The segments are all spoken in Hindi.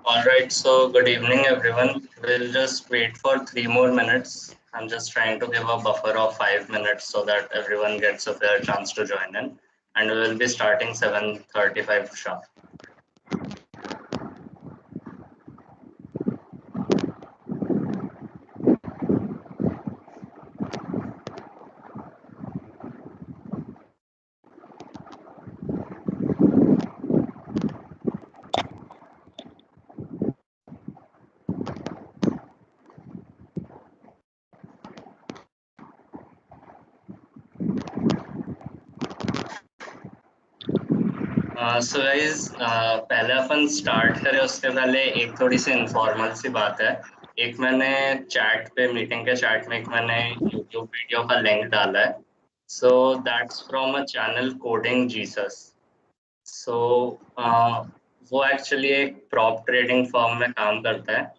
All right, so good evening, everyone. We'll just wait for 3 more minutes. I'm just trying to give a buffer of 5 minutes so that everyone gets a fair chance to join in. And we will be starting 7:35 sharp. So guys पहले अपन स्टार्ट करें उसके पहले एक थोड़ी सी इनफॉर्मल सी बात है। एक मैंने चैट पे मीटिंग के चैट में एक मैंने यूट्यूब वीडियो का लिंक डाला है। So that's from a channel Coding Jesus. So वो एक्चुअली एक प्रॉप ट्रेडिंग फर्म में काम करता है।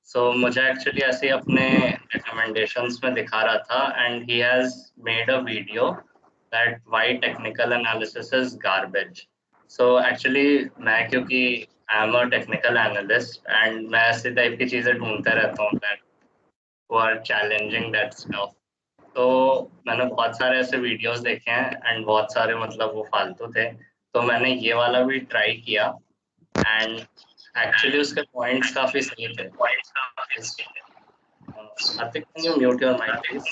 सो मुझे एक्चुअली ऐसे ही अपने रिकमेंडेशंस में दिखा रहा था and he has made a video that why technical analysis is garbage. So actually मैं क्योंकि I am a technical analyst and मैं ऐसी टाइप की चीज़ें ढूंढते रहता हूँ दैट वो आर चैलेंजिंग दैट स्टफ। तो मैंने बहुत सारे ऐसे वीडियोस देखे हैं एंड बहुत सारे मतलब वो फालतू थे। तो मैंने ये वाला भी ट्राई किया एंड एक्चुअली उसके पॉइंट्स काफी सही थे। Karthik, can you mute your mic, please?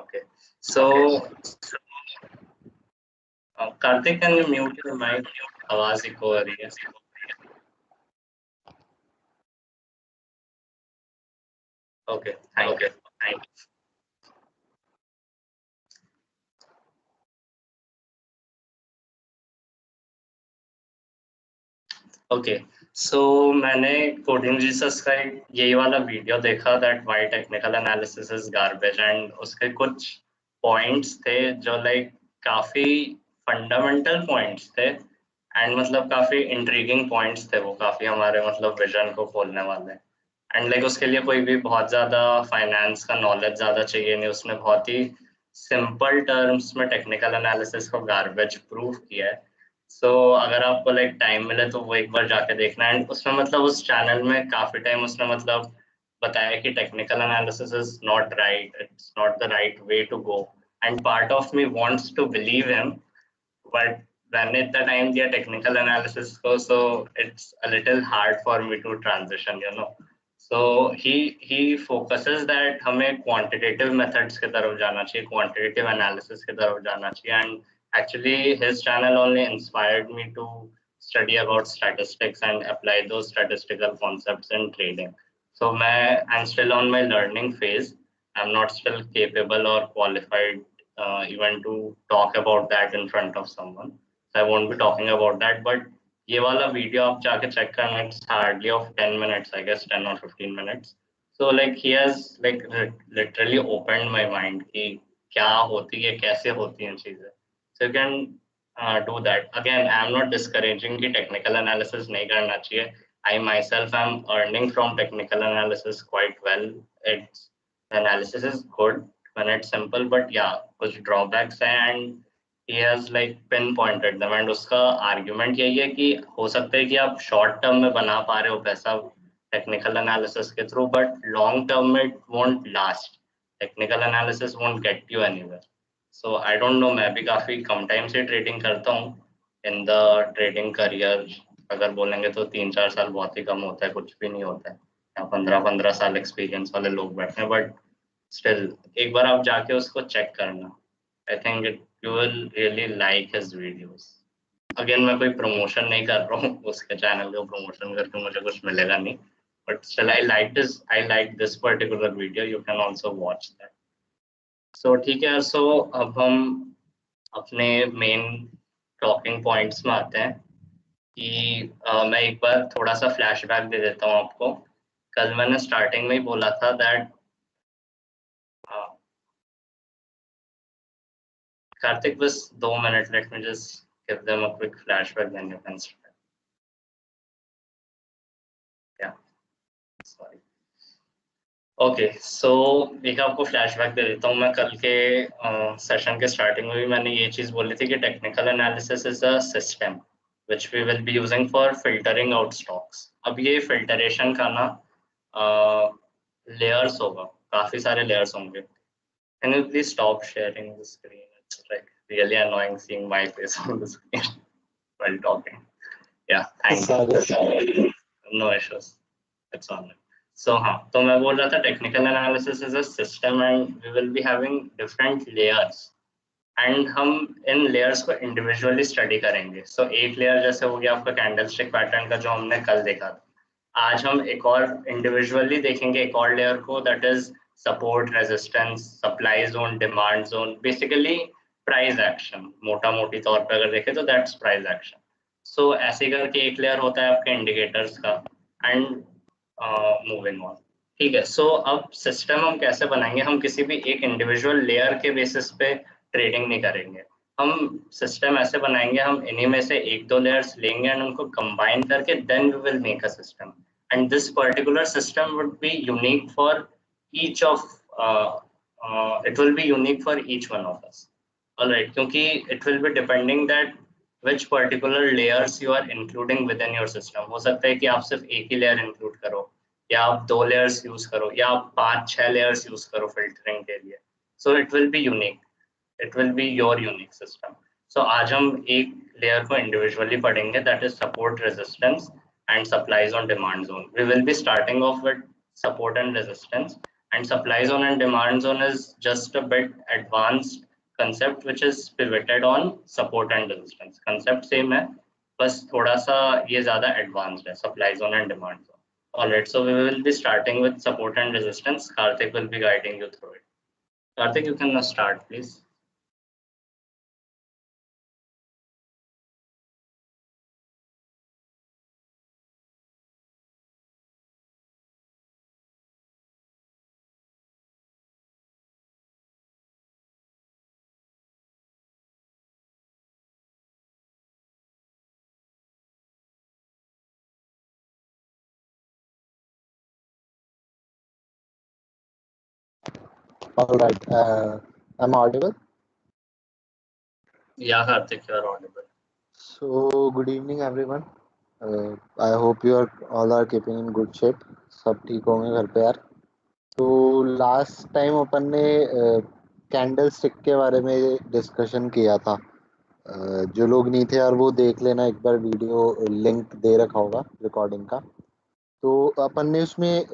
Okay. So, Karthik, can you mute your mic? आवाज इको आ रही है। Okay, thank you. ओके, सो मैंने कोडिंग जीसस का यही वाला वीडियो देखा that why technical analysis is garbage and उसके कुछ पॉइंट्स थे जो लाइक काफी फंडामेंटल पॉइंट्स थे एंड मतलब काफी इंट्रीगिंग पॉइंट्स थे। वो काफी हमारे मतलब विजन को खोलने वाले एंड लाइक उसके लिए कोई भी बहुत ज्यादा फाइनेंस का नॉलेज ज्यादा चाहिए नहीं। उसने बहुत ही सिंपल टर्म्स में टेक्निकल एनालिसिस को गार्बेज प्रूव किया है। सो अगर आपको लाइक टाइम मिले तो वो एक बार जाके देखना एंड उसमें मतलब उस चैनल में काफी टाइम उसने मतलब बताया कि technical analysis is not right, it's not the right way to go and part of me wants to believe him but मैंने इतना टाइम दिया टेक्निकल एनालिसिस को so it's a little hard for me to transition you know. So he focuses that हमें क्वांटिटेटिव मेथड्स की तरफ जाना चाहिए, क्वांटिटेटिव एनालिसिस की तरफ जाना चाहिए and actually his channel only inspired me to study about statistics and apply those statistical concepts in trading. So I'm still on my learning phase. I'm not still capable or qualified even to talk about that in front of someone. So I won't be talking about that. But ये वाला वीडियो आप जाके चेक करना, it's hardly of 10 minutes, I guess 10 or 15 minutes. So like he has like literally opened my mind कि क्या होती है, कैसे होती हैं चीजें। So you can do that. Again, I am not discouraging कि technical analysis नहीं करना चाहिए. I myself am earning from technical analysis quite well. Its analysis is good when it's simple, but yeah, कुछ drawbacks हैं and he has like pinpointed them. And उसका argument यही है कि हो सकता है कि आप short term में बना पा रहे हो पैसा technical analysis के through, but long term it won't last. Technical analysis won't get you anywhere. So I don't no, मैं भी काफी कम टाइम से ट्रेडिंग करता हूँ। इन द ट्रेडिंग करियर अगर बोलेंगे तो 3-4 साल बहुत ही कम होता है, कुछ भी नहीं होता है। यहाँ 15-15 साल एक्सपीरियंस वाले लोग बैठे हैं बट स्टिल एक बार आप जाके उसको चेक करना। I think it you will really like his videos. Again मैं कोई प्रमोशन नहीं कर रहा हूँ, उसके चैनल को प्रमोशन करके मुझे कुछ मिलेगा नहीं, but still I like this particular video, you can also watch that. So ठीक है, सो अब हम अपने मेन टॉकिंग पॉइंट्स में आते हैं कि मैं एक बार थोड़ा सा फ्लैशबैक दे देता हूँ आपको। कल मैंने स्टार्टिंग में ही बोला था दैट कार्तिक बस 2 minute, let me just give them a quick flashback then you can start. Sorry. Okay, so एक आपको फ्लैशबैक दे देता हूँ। मैं कल के सेशन के स्टार्टिंग में भी मैंने ये चीज़ बोली थी कि technical analysis is a system which we will be using for filtering out stocks. अब ये फिल्टरेशन का ना लेयर्स होगा, काफी सारे लेयर्स होंगे। Can you please stop sharing the screen? It's like really annoying seeing my face on the screen while talking. Yeah, thank Sorry. you. No issues. It's on. So हाँ, तो मैं बोल रहा था technical analysis is a system and we will be having different layers and हम इन लेयर्स को इंडिविजुअली स्टडी करेंगे। सो एक लेयर जैसे हो गया आपका कैंडलस्टिक पैटर्न का जो हमने कल देखा था। आज हम एक और इंडिविजुअली देखेंगे एक और लेयर को, that is support, resistance, supply zone, demand zone, basically price action. मोटा मोटी तौर पर अगर देखें तो दैट्स प्राइस एक्शन। सो ऐसे करके एक लेयर होता है आपके इंडिकेटर्स का एंड मूविंग ऑन। ठीक है, सो अब सिस्टम हम कैसे बनाएंगे? हम किसी भी एक इंडिविजुअल लेयर के बेसिस पे ट्रेडिंग नहीं करेंगे। हम सिस्टम ऐसे बनाएंगे, हम इन्हीं में से एक दो लेयर्स लेंगे एंड उनको कंबाइन करके then we will make a system and this particular system would be unique for each of it will be unique for each one of us. All right, क्योंकि it will be depending that which particular layers you are including within your system. हो सकता है कि आप सिर्फ एक ही लेयर इंक्लूड करो, या आप दो लेयर्स यूज करो, या आप 5-6 लेयर्स यूज करो फिल्टरिंग के लिए। So it will be unique, it will be your unique system. So आज हम एक लेयर को इंडिविजुअली पढ़ेंगे, that is support, resistance and supplies on demand zone. We will be starting off with support and resistance, and supply zone and demand zone is just a bit advanced concept which is pivoted on support and resistance. Concept same है, बस थोड़ा सा ये ज़्यादा advanced है, supply zone and demand zone. Alright, so we will be starting with support and resistance. Karthik will be guiding you through it. Karthik, you can start, please. All right. I'm audible. Yeah, Karthik, you are audible. So, good evening, everyone. I hope you are all are keeping in good shape. सब ठीक होंगे घर पे यार। तो लास्ट टाइम अपन ने कैंडल स्टिक के बारे में डिस्कशन किया था। जो लोग नहीं थे यार वो देख लेना, एक बार वीडियो लिंक दे रखा होगा रिकॉर्डिंग का। तो अपन ने उसमें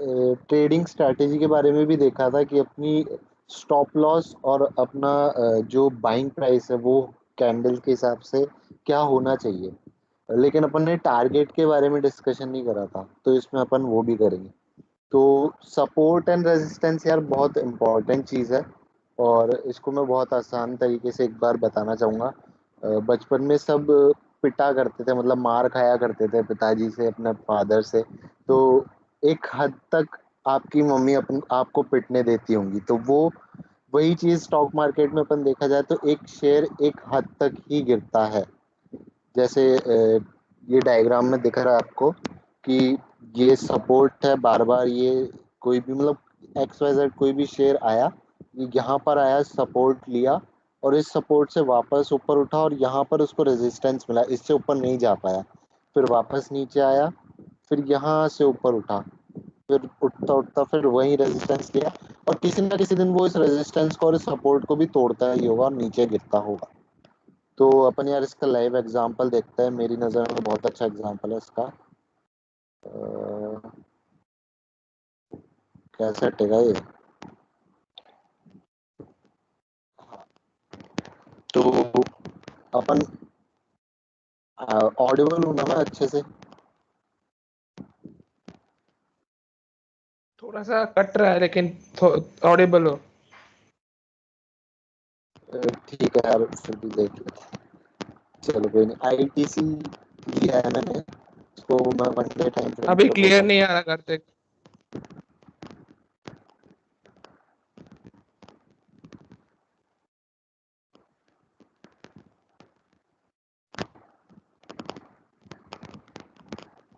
ट्रेडिंग स्ट्रैटेजी के बारे में भी देखा था कि अपनी स्टॉप लॉस और अपना जो बाइंग प्राइस है वो कैंडल के हिसाब से क्या होना चाहिए। लेकिन अपन ने टारगेट के बारे में डिस्कशन नहीं करा था, तो इसमें अपन वो भी करेंगे। तो सपोर्ट एंड रेजिस्टेंस यार बहुत इम्पोर्टेंट चीज़ है, और इसको मैं बहुत आसान तरीके से एक बार बताना चाहूँगा। बचपन में सब पिटा करते थे, मतलब मार खाया करते थे पिताजी से, अपने फादर से। तो एक हद तक आपकी मम्मी अपन आपको पिटने देती होंगी, तो वो वही चीज़ स्टॉक मार्केट में अपन देखा जाए तो एक शेयर एक हद तक ही गिरता है। जैसे ये डायग्राम में दिख रहा है आपको कि ये सपोर्ट है, बार बार ये कोई भी मतलब एक्स वाई जेड कोई भी शेयर आया, ये यहाँ पर आया, सपोर्ट लिया और इस सपोर्ट से वापस ऊपर उठा और यहाँ पर उसको रेजिस्टेंस मिला, इससे ऊपर नहीं जा पाया, फिर वापस नीचे आया, फिर यहाँ से ऊपर उठा, फिर उठता उठता फिर वही रेजिस्टेंस लिया, और किसी ना किसी दिन वो इस रेजिस्टेंस को और इस सपोर्ट को भी तोड़ता ही होगा और नीचे गिरता होगा। तो अपन यार इसका लाइव एग्जांपल देखते हैं। मेरी नज़र में बहुत अच्छा एग्जांपल है इसका। कैसे हटेगा ये? तो अपन ऑडिबल हूँ ना मैं अच्छे से? थोड़ा सा कट रहा है लेकिन ऑडिबल हो। ठीक है यार, फिर भी देख लेते हैं। चलो कोई नहीं। आईटीसी लिया है मैंने, इसको मैं वन डे टाइम फ्रेम अभी पे क्लियर बोलता नहीं आ रहा करते। हूँ।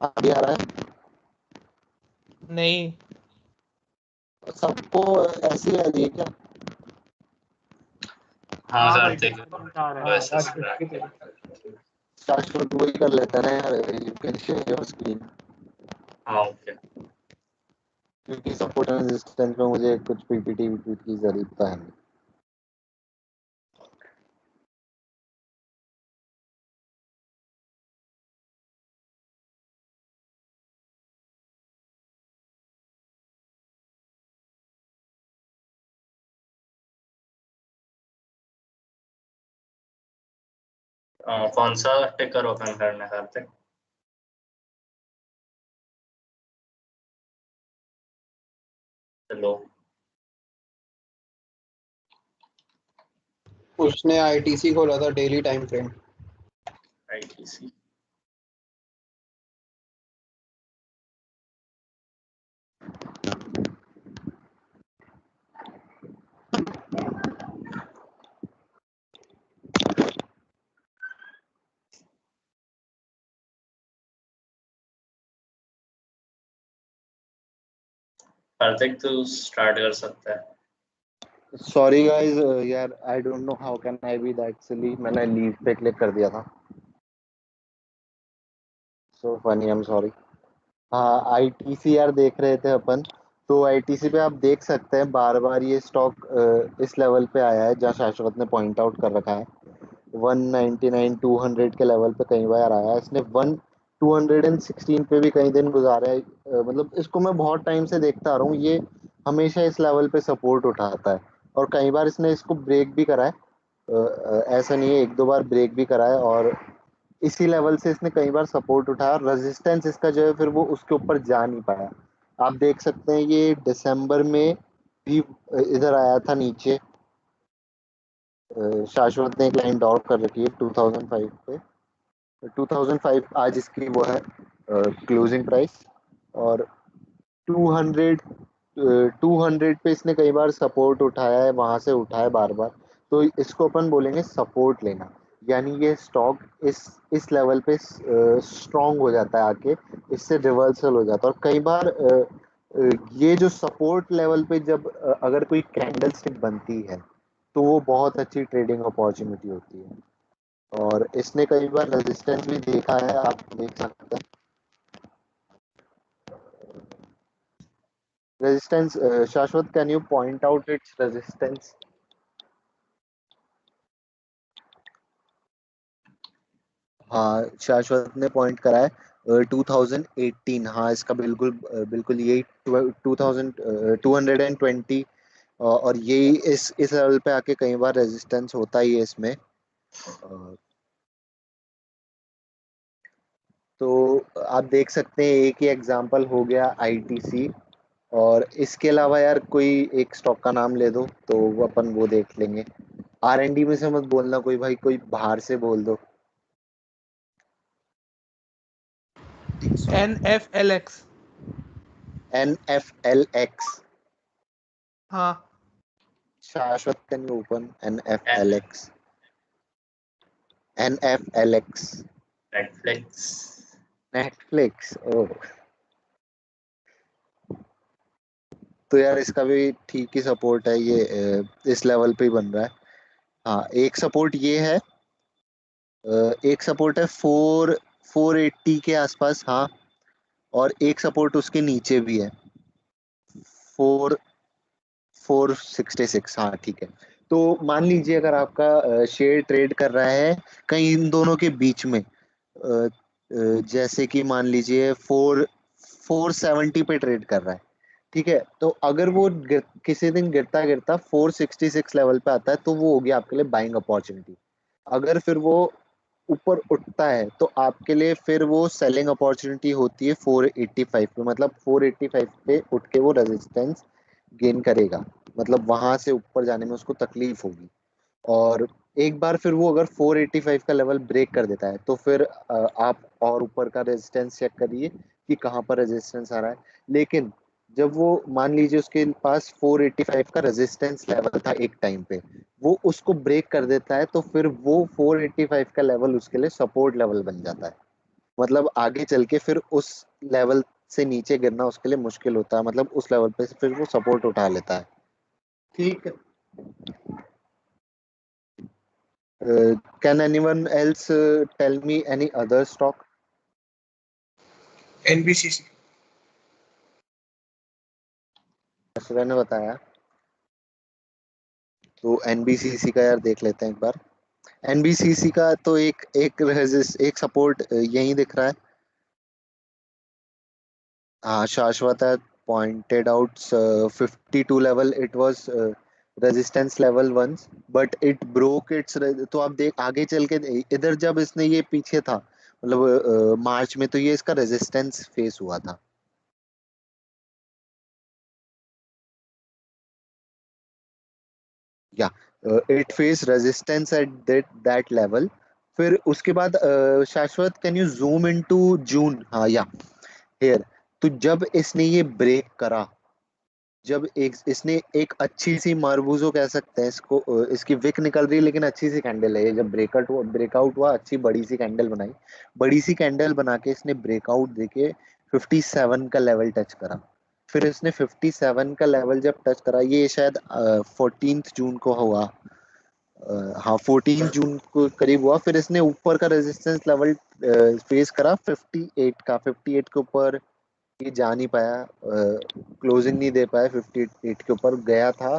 अभी आ रहा है? नहीं सबको ऐसी आ रही है क्या? हाँ भाई कार्तिक, बता रहा तो है ऐसे स्क्रैच। शाश्वत वही कर लेता है यार, you can share your screen, हाँ ओके। क्योंकि सपोर्ट एंड रेजिस्टेंस में मुझे कुछ पीपीटी वीपीटी की जरूरत है नहीं। कौन सा टिकर ओपन करना है कार्तिक? चलो उसने आईटीसी खोला था, daily time frame. ITC। Kartik तू स्टार्ट कर सकता है। सॉरी गाइस यार, I don't know how can I be that silly, मैंने लीव पे क्लिक कर दिया था, so funny, I am sorry. हाँ आईटीसी यार देख रहे थे अपन, तो आईटीसी पे आप देख सकते हैं बार बार ये स्टॉक इस लेवल पे आया है जहाँ शाश्वत ने पॉइंट आउट कर रखा है। 199 200 के लेवल पे कई बार आया है इसने, 216 पे भी कई दिन गुजारे हैं। मतलब इसको मैं बहुत टाइम से देखता आ रहा हूँ, ये हमेशा इस लेवल पे सपोर्ट उठाता है, और कई बार इसने इसको ब्रेक भी करा है। ऐसा नहीं है, एक दो बार ब्रेक भी करा है, और इसी लेवल से इसने कई बार सपोर्ट उठाया, और रेजिस्टेंस इसका जो है फिर वो उसके ऊपर जा नहीं पाया। आप देख सकते हैं ये दिसंबर में भी इधर आया था नीचे। शाश्वत ने एक लाइन ड्रॉ कर रखी है 2005 पे, 2005 आज इसकी वो है क्लोजिंग प्राइस, और 200 200 पे इसने कई बार सपोर्ट उठाया है, वहां से उठाया बार बार, तो इसको अपन बोलेंगे सपोर्ट लेना। यानी ये स्टॉक इस लेवल पे स्ट्रांग हो जाता है आके, इससे रिवर्सल हो जाता है, और कई बार ये जो सपोर्ट लेवल पे जब अगर कोई कैंडल स्टिक बनती है तो वो बहुत अच्छी ट्रेडिंग अपॉर्चुनिटी होती है, और इसने कई बार रेजिस्टेंस भी देखा है, आप देख सकते हैं रेजिस्टेंस। शाश्वत can you point out its resistance? हाँ शाश्वत ने पॉइंट करा है 2018, हाँ इसका बिल्कुल बिल्कुल यही 220, और यही इस लेवल पे आके कई बार रेजिस्टेंस होता ही है इसमें। तो आप देख सकते हैं एक ही एग्जांपल हो गया आईटीसी, और इसके अलावा यार कोई एक स्टॉक का नाम ले दो तो वो अपन वो देख लेंगे। आरएनडी में से मत बोलना कोई भाई, कोई बाहर से बोल दो। NFLX। NFLX। हाँ Shashwat can you open NFLX? NFLX Netflix. Netflix, ओ तो यार इसका भी ठीक ही सपोर्ट है, ये इस लेवल पे ही बन रहा है। हाँ एक सपोर्ट ये है, एक सपोर्ट है 480 के आसपास, हाँ, और एक सपोर्ट उसके नीचे भी है 466, हाँ ठीक है। तो मान लीजिए अगर आपका शेयर ट्रेड कर रहा है कहीं इन दोनों के बीच में, जैसे कि मान लीजिए 470 पे ट्रेड कर रहा है, ठीक है, तो अगर वो किसी दिन गिरता गिरता 466 लेवल पे आता है तो वो हो गया आपके लिए बाइंग अपॉर्चुनिटी। अगर फिर वो ऊपर उठता है तो आपके लिए फिर वो सेलिंग अपॉर्चुनिटी होती है 485 पे, मतलब 485 पे उठ के वो रेजिस्टेंस गेन करेगा, मतलब वहां से ऊपर जाने में उसको तकलीफ होगी। और एक बार फिर वो अगर 485 का लेवल ब्रेक कर देता है तो फिर आप और ऊपर का रेजिस्टेंस चेक करिए कि कहाँ पर रेजिस्टेंस आ रहा है। लेकिन जब वो मान लीजिए उसके पास 485 का रेजिस्टेंस लेवल था एक टाइम पे, वो उसको ब्रेक कर देता है तो फिर वो 485 का लेवल उसके लिए सपोर्ट लेवल बन जाता है, मतलब आगे चल के फिर उस लेवल से नीचे गिरना उसके लिए मुश्किल होता है, मतलब उस लेवल पे फिर वो सपोर्ट उठा लेता है। ठीक है। Can anyone else tell me any other stock? NBCC. Ashra ने बताया, तो एनबीसीसी का यार देख लेते हैं एक बार। एनबीसीसी का तो एक सपोर्ट यही दिख रहा है। हाँ, शाश्वत है pointed out 52 level, it was resistance level once but it broke it's. तो आप देख आगे चल के इधर जब इसने ये पीछे था, मतलब मार्च में, तो ये इसका रेजिस्टेंस फेस हुआ था। या it face resistance at that level. फिर उसके बाद शाश्वत, कैन यू जूम इनटू जून? हाँ या हियर। तो जब इसने ये ब्रेक करा, जब इसने एक अच्छी सी मार्बूजो कह सकते हैं इसको, इसकी विक निकल रही है लेकिन अच्छी सी कैंडल है ये, जब ब्रेकआउट हुआ अच्छी बड़ी सी कैंडल बनाई, बड़ी सी कैंडल बना के इसने ब्रेकआउट देके 57 का लेवल टच करा। फिर इसने 57 का लेवल जब टच करा, ये शायद 14 जून को हुआ। हाँ, 14 जून को करीब हुआ। फिर इसने ऊपर का रेजिस्टेंस लेवल फेस करा 58 का, 58 के ऊपर ये जा नहीं पाया, क्लोजिंग नहीं दे पाया, 58 के ऊपर गया था।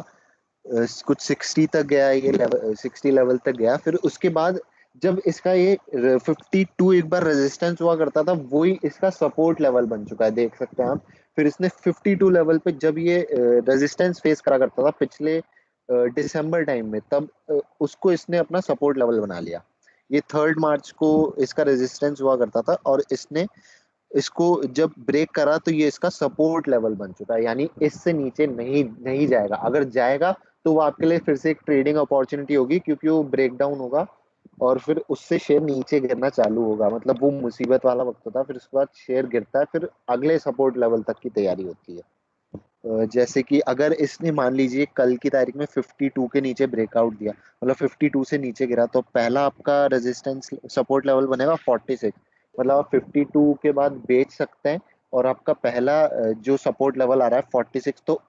कुछ 60 तक गया, ये लेवल 60 लेवल तक गया। फिर उसके बाद जब इसका ये 52 एक बार रेजिस्टेंस हुआ करता था, वही इसका सपोर्ट लेवल बन चुका है, देख सकते हैं आप। फिर इसने 52 लेवल पे जब ये रेजिस्टेंस फेस करा करता था पिछले दिसंबर टाइम में, तब उसको इसने अपना सपोर्ट लेवल बना लिया। ये 3 मार्च को इसका रेजिस्टेंस हुआ करता था, और इसने इसको जब ब्रेक करा तो ये इसका सपोर्ट लेवल बन चुका है, यानी इससे नीचे नहीं नहीं जाएगा। अगर जाएगा तो वो आपके लिए फिर से एक ट्रेडिंग अपॉर्चुनिटी होगी, क्योंकि वो ब्रेक डाउन होगा और फिर उससे शेयर नीचे गिरना चालू होगा, मतलब वो मुसीबत वाला वक्त होता है। फिर उसके बाद शेयर गिरता है, फिर अगले सपोर्ट लेवल तक की तैयारी होती है। जैसे कि अगर इसने मान लीजिए कल की तारीख में 52 के नीचे ब्रेकआउट दिया, मतलब 52 से नीचे गिरा, तो पहला आपका रेजिस्टेंस सपोर्ट लेवल बनेगा 46, मतलब आप 52 के बाद बेच सकते हैं, और आपका पहला जो सपोर्ट लेवल आ रहा है 46, तो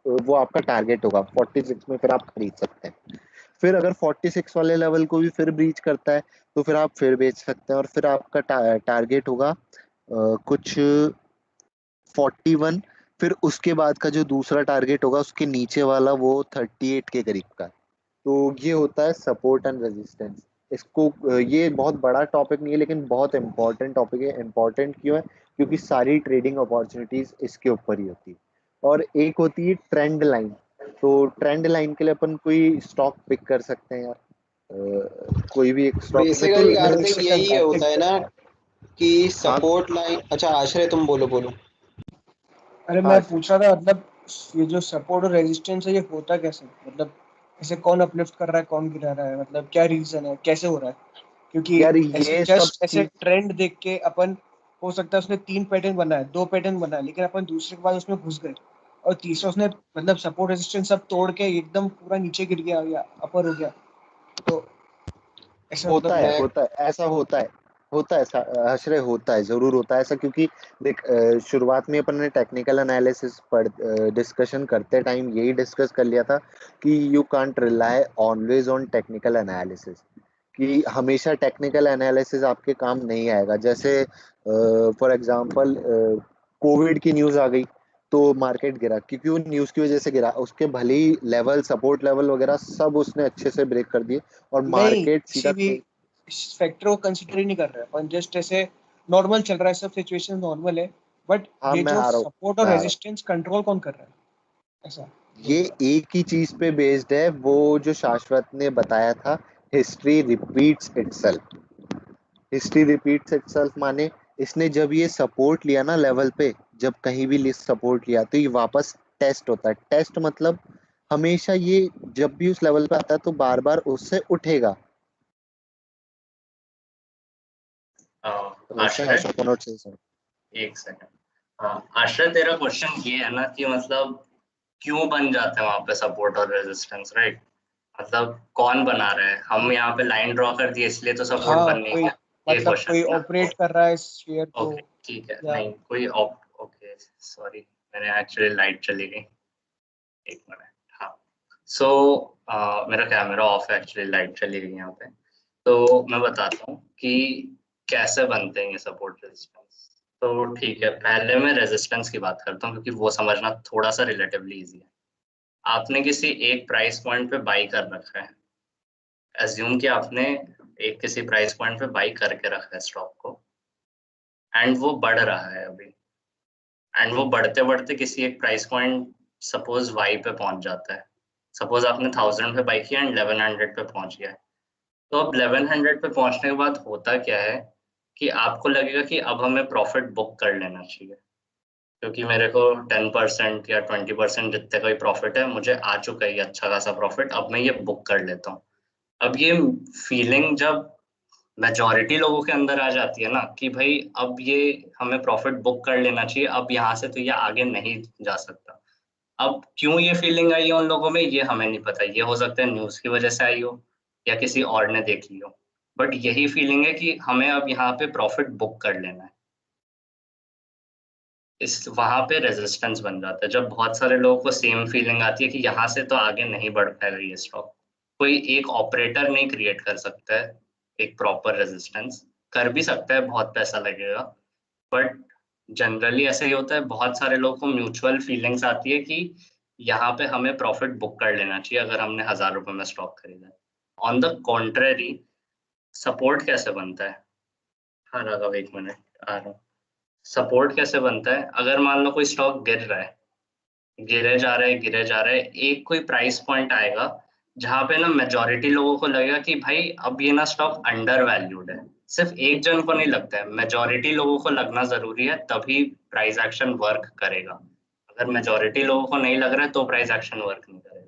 वो आपका टारगेट होगा 46 में, फिर आप खरीद सकते हैं। फिर अगर 46 वाले लेवल को भी फिर ब्रीच करता है तो फिर आप फिर बेच सकते हैं, और फिर आपका टारगेट होगा कुछ 41। फिर उसके बाद का जो दूसरा टारगेट होगा उसके नीचे वाला, वो 38 के करीब का है। तो ये होता है सपोर्ट एंड रेजिस्टेंस। इसको ये बहुत बड़ा टॉपिक नहीं है, लेकिन बहुत इंपॉर्टेंट टॉपिक है। इंपॉर्टेंट क्यों है? क्योंकि सारी ट्रेडिंग अपॉर्चुनिटीज इसके ऊपर ही होती है। और एक होती है ट्रेंड लाइन। तो ट्रेंड लाइन के लिए अपन कोई स्टॉक पिक कर सकते हैं यार, कोई भी एक स्टॉक बेसिकली मितुल कार्तिक यही होता है ना कि हाँ सपोर्ट लाइन। अच्छा आश्रय तुम बोलो बोलो। अरे हाँ। मैं पूछ रहा था, मतलब ये जो सपोर्ट और रेजिस्टेंस है ये होता कैसे, मतलब इसे कौन अपलिफ्ट कर रहा है, कौन गिरा रहा है, मतलब क्या रीजन है, कैसे हो रहा है? क्योंकि यार ऐसे ये सब जस्ट ऐसे चीज, ट्रेंड देख के अपन, हो सकता है उसने 3 पैटर्न बनाए, 2 पैटर्न बनाए, लेकिन अपन दूसरे के बाद उसमें घुस गए और तीसरा उसने मतलब सपोर्ट रेजिस्टेंस सब तोड़ के एकदम पूरा नीचे गिर गया या अपर हो गया, तो ऐसा होता मतलब। है, मैं होता है ऐसा, होता है आश्रय, होता है, जरूर होता है ऐसा। क्योंकि देख शुरुआत में अपन ने टेक्निकल एनालिसिस पर डिस्कशन करते टाइम यही डिस्कस कर लिया था कि you can't rely always on technical analysis, कि हमेशा टेक्निकल एनालिसिस आपके काम नहीं आएगा। जैसे फॉर एग्जांपल कोविड की न्यूज़ आ गई तो मार्केट गिरा, क्योंकि वो न्यूज़ की वजह से गिरा। उसके भले ही लेवल, सपोर्ट लेवल वगैरह सब उसने अच्छे से ब्रेक कर दिए, और नहीं, मार्केट किसी सीधा भी फैक्टर को कंसिडर ही नहीं कर रहे अपन, जस्ट ऐसे नॉर्मल चल रहा है, सब सिचुएशन नॉर्मल है, बट हाँ, ये मैं जो आ रहा हूँ, सपोर्ट और मैं आ रहा हूँ। रेजिस्टेंस कंट्रोल कौन कर रहा है, ऐसा ये बोल रहा एक ही चीज पे बेस्ड है, वो जो शाश्वत ने बताया था, history repeats itself. History repeats itself माने इसने जब ये सपोर्ट लिया ना लेवल पे, जब कहीं भी लिस्ट सपोर्ट लिया तो ये वापस टेस्ट होता है। टेस्ट मतलब हमेशा ये जब भी उस लेवल पे आता है तो बार बार उससे उठेगा। आश्रय, शाश्वत cannot say so। एक सेकंड। हाँ आश्रय, तेरा क्वेश्चन ये है ना कि मतलब क्यों बन जाते हैं वहां पे सपोर्ट और रेजिस्टेंस, राइट? मतलब कौन बना रहा है? हम यहाँ पे लाइन ड्रॉ कर दिए इसलिए तो है। सपोर्ट हाँ, बनने कोई का, ये मतलब क्वेश्चन कोई है ना? ऑपरेट कर रहा है शेयर को, ओके ठीक है, या नहीं कोई ओके, सॉरी मैंने एक्चुअली लाइट चली गई, एक मिनट। हाँ, सो मेरा कैमरा ऑफ है, एक्चुअली लाइट चली गई यहाँ पे। तो मैं बताता हूँ कि कैसे बनते हैं ये सपोर्ट रेजिस्टेंस। तो ठीक है, पहले मैं रेजिस्टेंस की बात करता हूँ क्योंकि वो समझना थोड़ा सा रिलेटिवली इजी है। आपने किसी एक प्राइस पॉइंट पे बाई कर रखा है, एज्यूम कि आपने एक किसी प्राइस पॉइंट पे बाई करके रखा है स्टॉक को, एंड वो बढ़ रहा है अभी, एंड वो बढ़ते बढ़ते किसी एक प्राइस पॉइंट सपोज वाई पे पहुंच जाता है। सपोज आपने 1000 पे बाई किया एंड 1100 पे पहुंच गया है। तो अब 1100 पे पहुंचने के बाद होता क्या है कि आपको लगेगा कि अब हमें प्रॉफिट बुक कर लेना चाहिए, क्योंकि मेरे को 10% या 20% जितने का भी प्रॉफिट है मुझे आ चुका है, ये अच्छा खासा प्रॉफिट, अब मैं ये बुक कर लेता हूँ। अब ये फीलिंग जब मेजॉरिटी लोगों के अंदर आ जाती है ना कि भाई अब ये हमें प्रॉफिट बुक कर लेना चाहिए, अब यहाँ से तो ये आगे नहीं जा सकता। अब क्यों ये फीलिंग आई है उन लोगों में ये हमें नहीं पता, ये हो सकता है न्यूज़ की वजह से आई हो या किसी और ने देख ली हो, बट यही फीलिंग है कि हमें अब यहाँ पे प्रॉफिट बुक कर लेना है। इस वहां पे रेजिस्टेंस बन जाता है जब बहुत सारे लोगों को सेम फीलिंग आती है कि यहाँ से तो आगे नहीं बढ़ पाएगा ये स्टॉक। कोई एक ऑपरेटर नहीं क्रिएट कर सकता है एक प्रॉपर रेजिस्टेंस, कर भी सकता है, बहुत पैसा लगेगा, बट जनरली ऐसा ही होता है। बहुत सारे लोगों को म्यूचुअल फीलिंग्स आती है कि यहाँ पे हमें प्रॉफिट बुक कर लेना चाहिए अगर हमने 1000 रुपए में स्टॉक खरीदा है। ऑन द कॉन्ट्रेरी सपोर्ट कैसे बनता है? हाँ राघव, एक मिनट आ रहा हूँ। सपोर्ट कैसे बनता है? अगर मान लो कोई स्टॉक गिर रहा है, गिरे जा रहा है गिरे जा रहा है, एक कोई प्राइस पॉइंट आएगा जहां पे ना मेजॉरिटी लोगों को लगेगा कि भाई अब ये ना स्टॉक अंडर वैल्यूड है। सिर्फ एक जन को नहीं लगता है, मेजॉरिटी लोगों को लगना जरूरी है, तभी प्राइस एक्शन वर्क करेगा। अगर मेजॉरिटी लोगों को नहीं लग रहा है तो प्राइस एक्शन वर्क नहीं करेगा।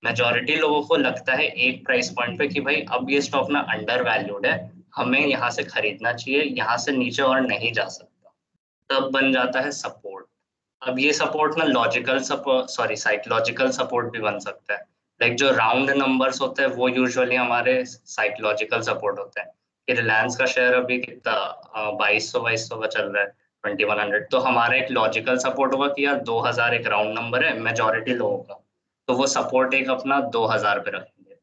मेजॉरिटी लोगों को लगता है एक प्राइस पॉइंट पे कि भाई अब ये स्टॉक ना अंडर वैल्यूड है, हमें यहाँ से खरीदना चाहिए, यहाँ से नीचे और नहीं जा सकता, तब बन जाता है सपोर्ट। अब ये सपोर्ट ना logical support, sorry psychological support भी बन सकता है। लाइक जो राउंड नंबर्स होते हैं वो यूजुअली हमारे साइकोलॉजिकल सपोर्ट होते हैं कि रिलायंस का शेयर अभी कितना 2200 का चल रहा है, 2100, तो हमारा एक लॉजिकल सपोर्ट होगा कि यार 2000 एक राउंड नंबर है मेजॉरिटी लोगों का, तो वो सपोर्ट एक अपना 2000 पे रखेंगे।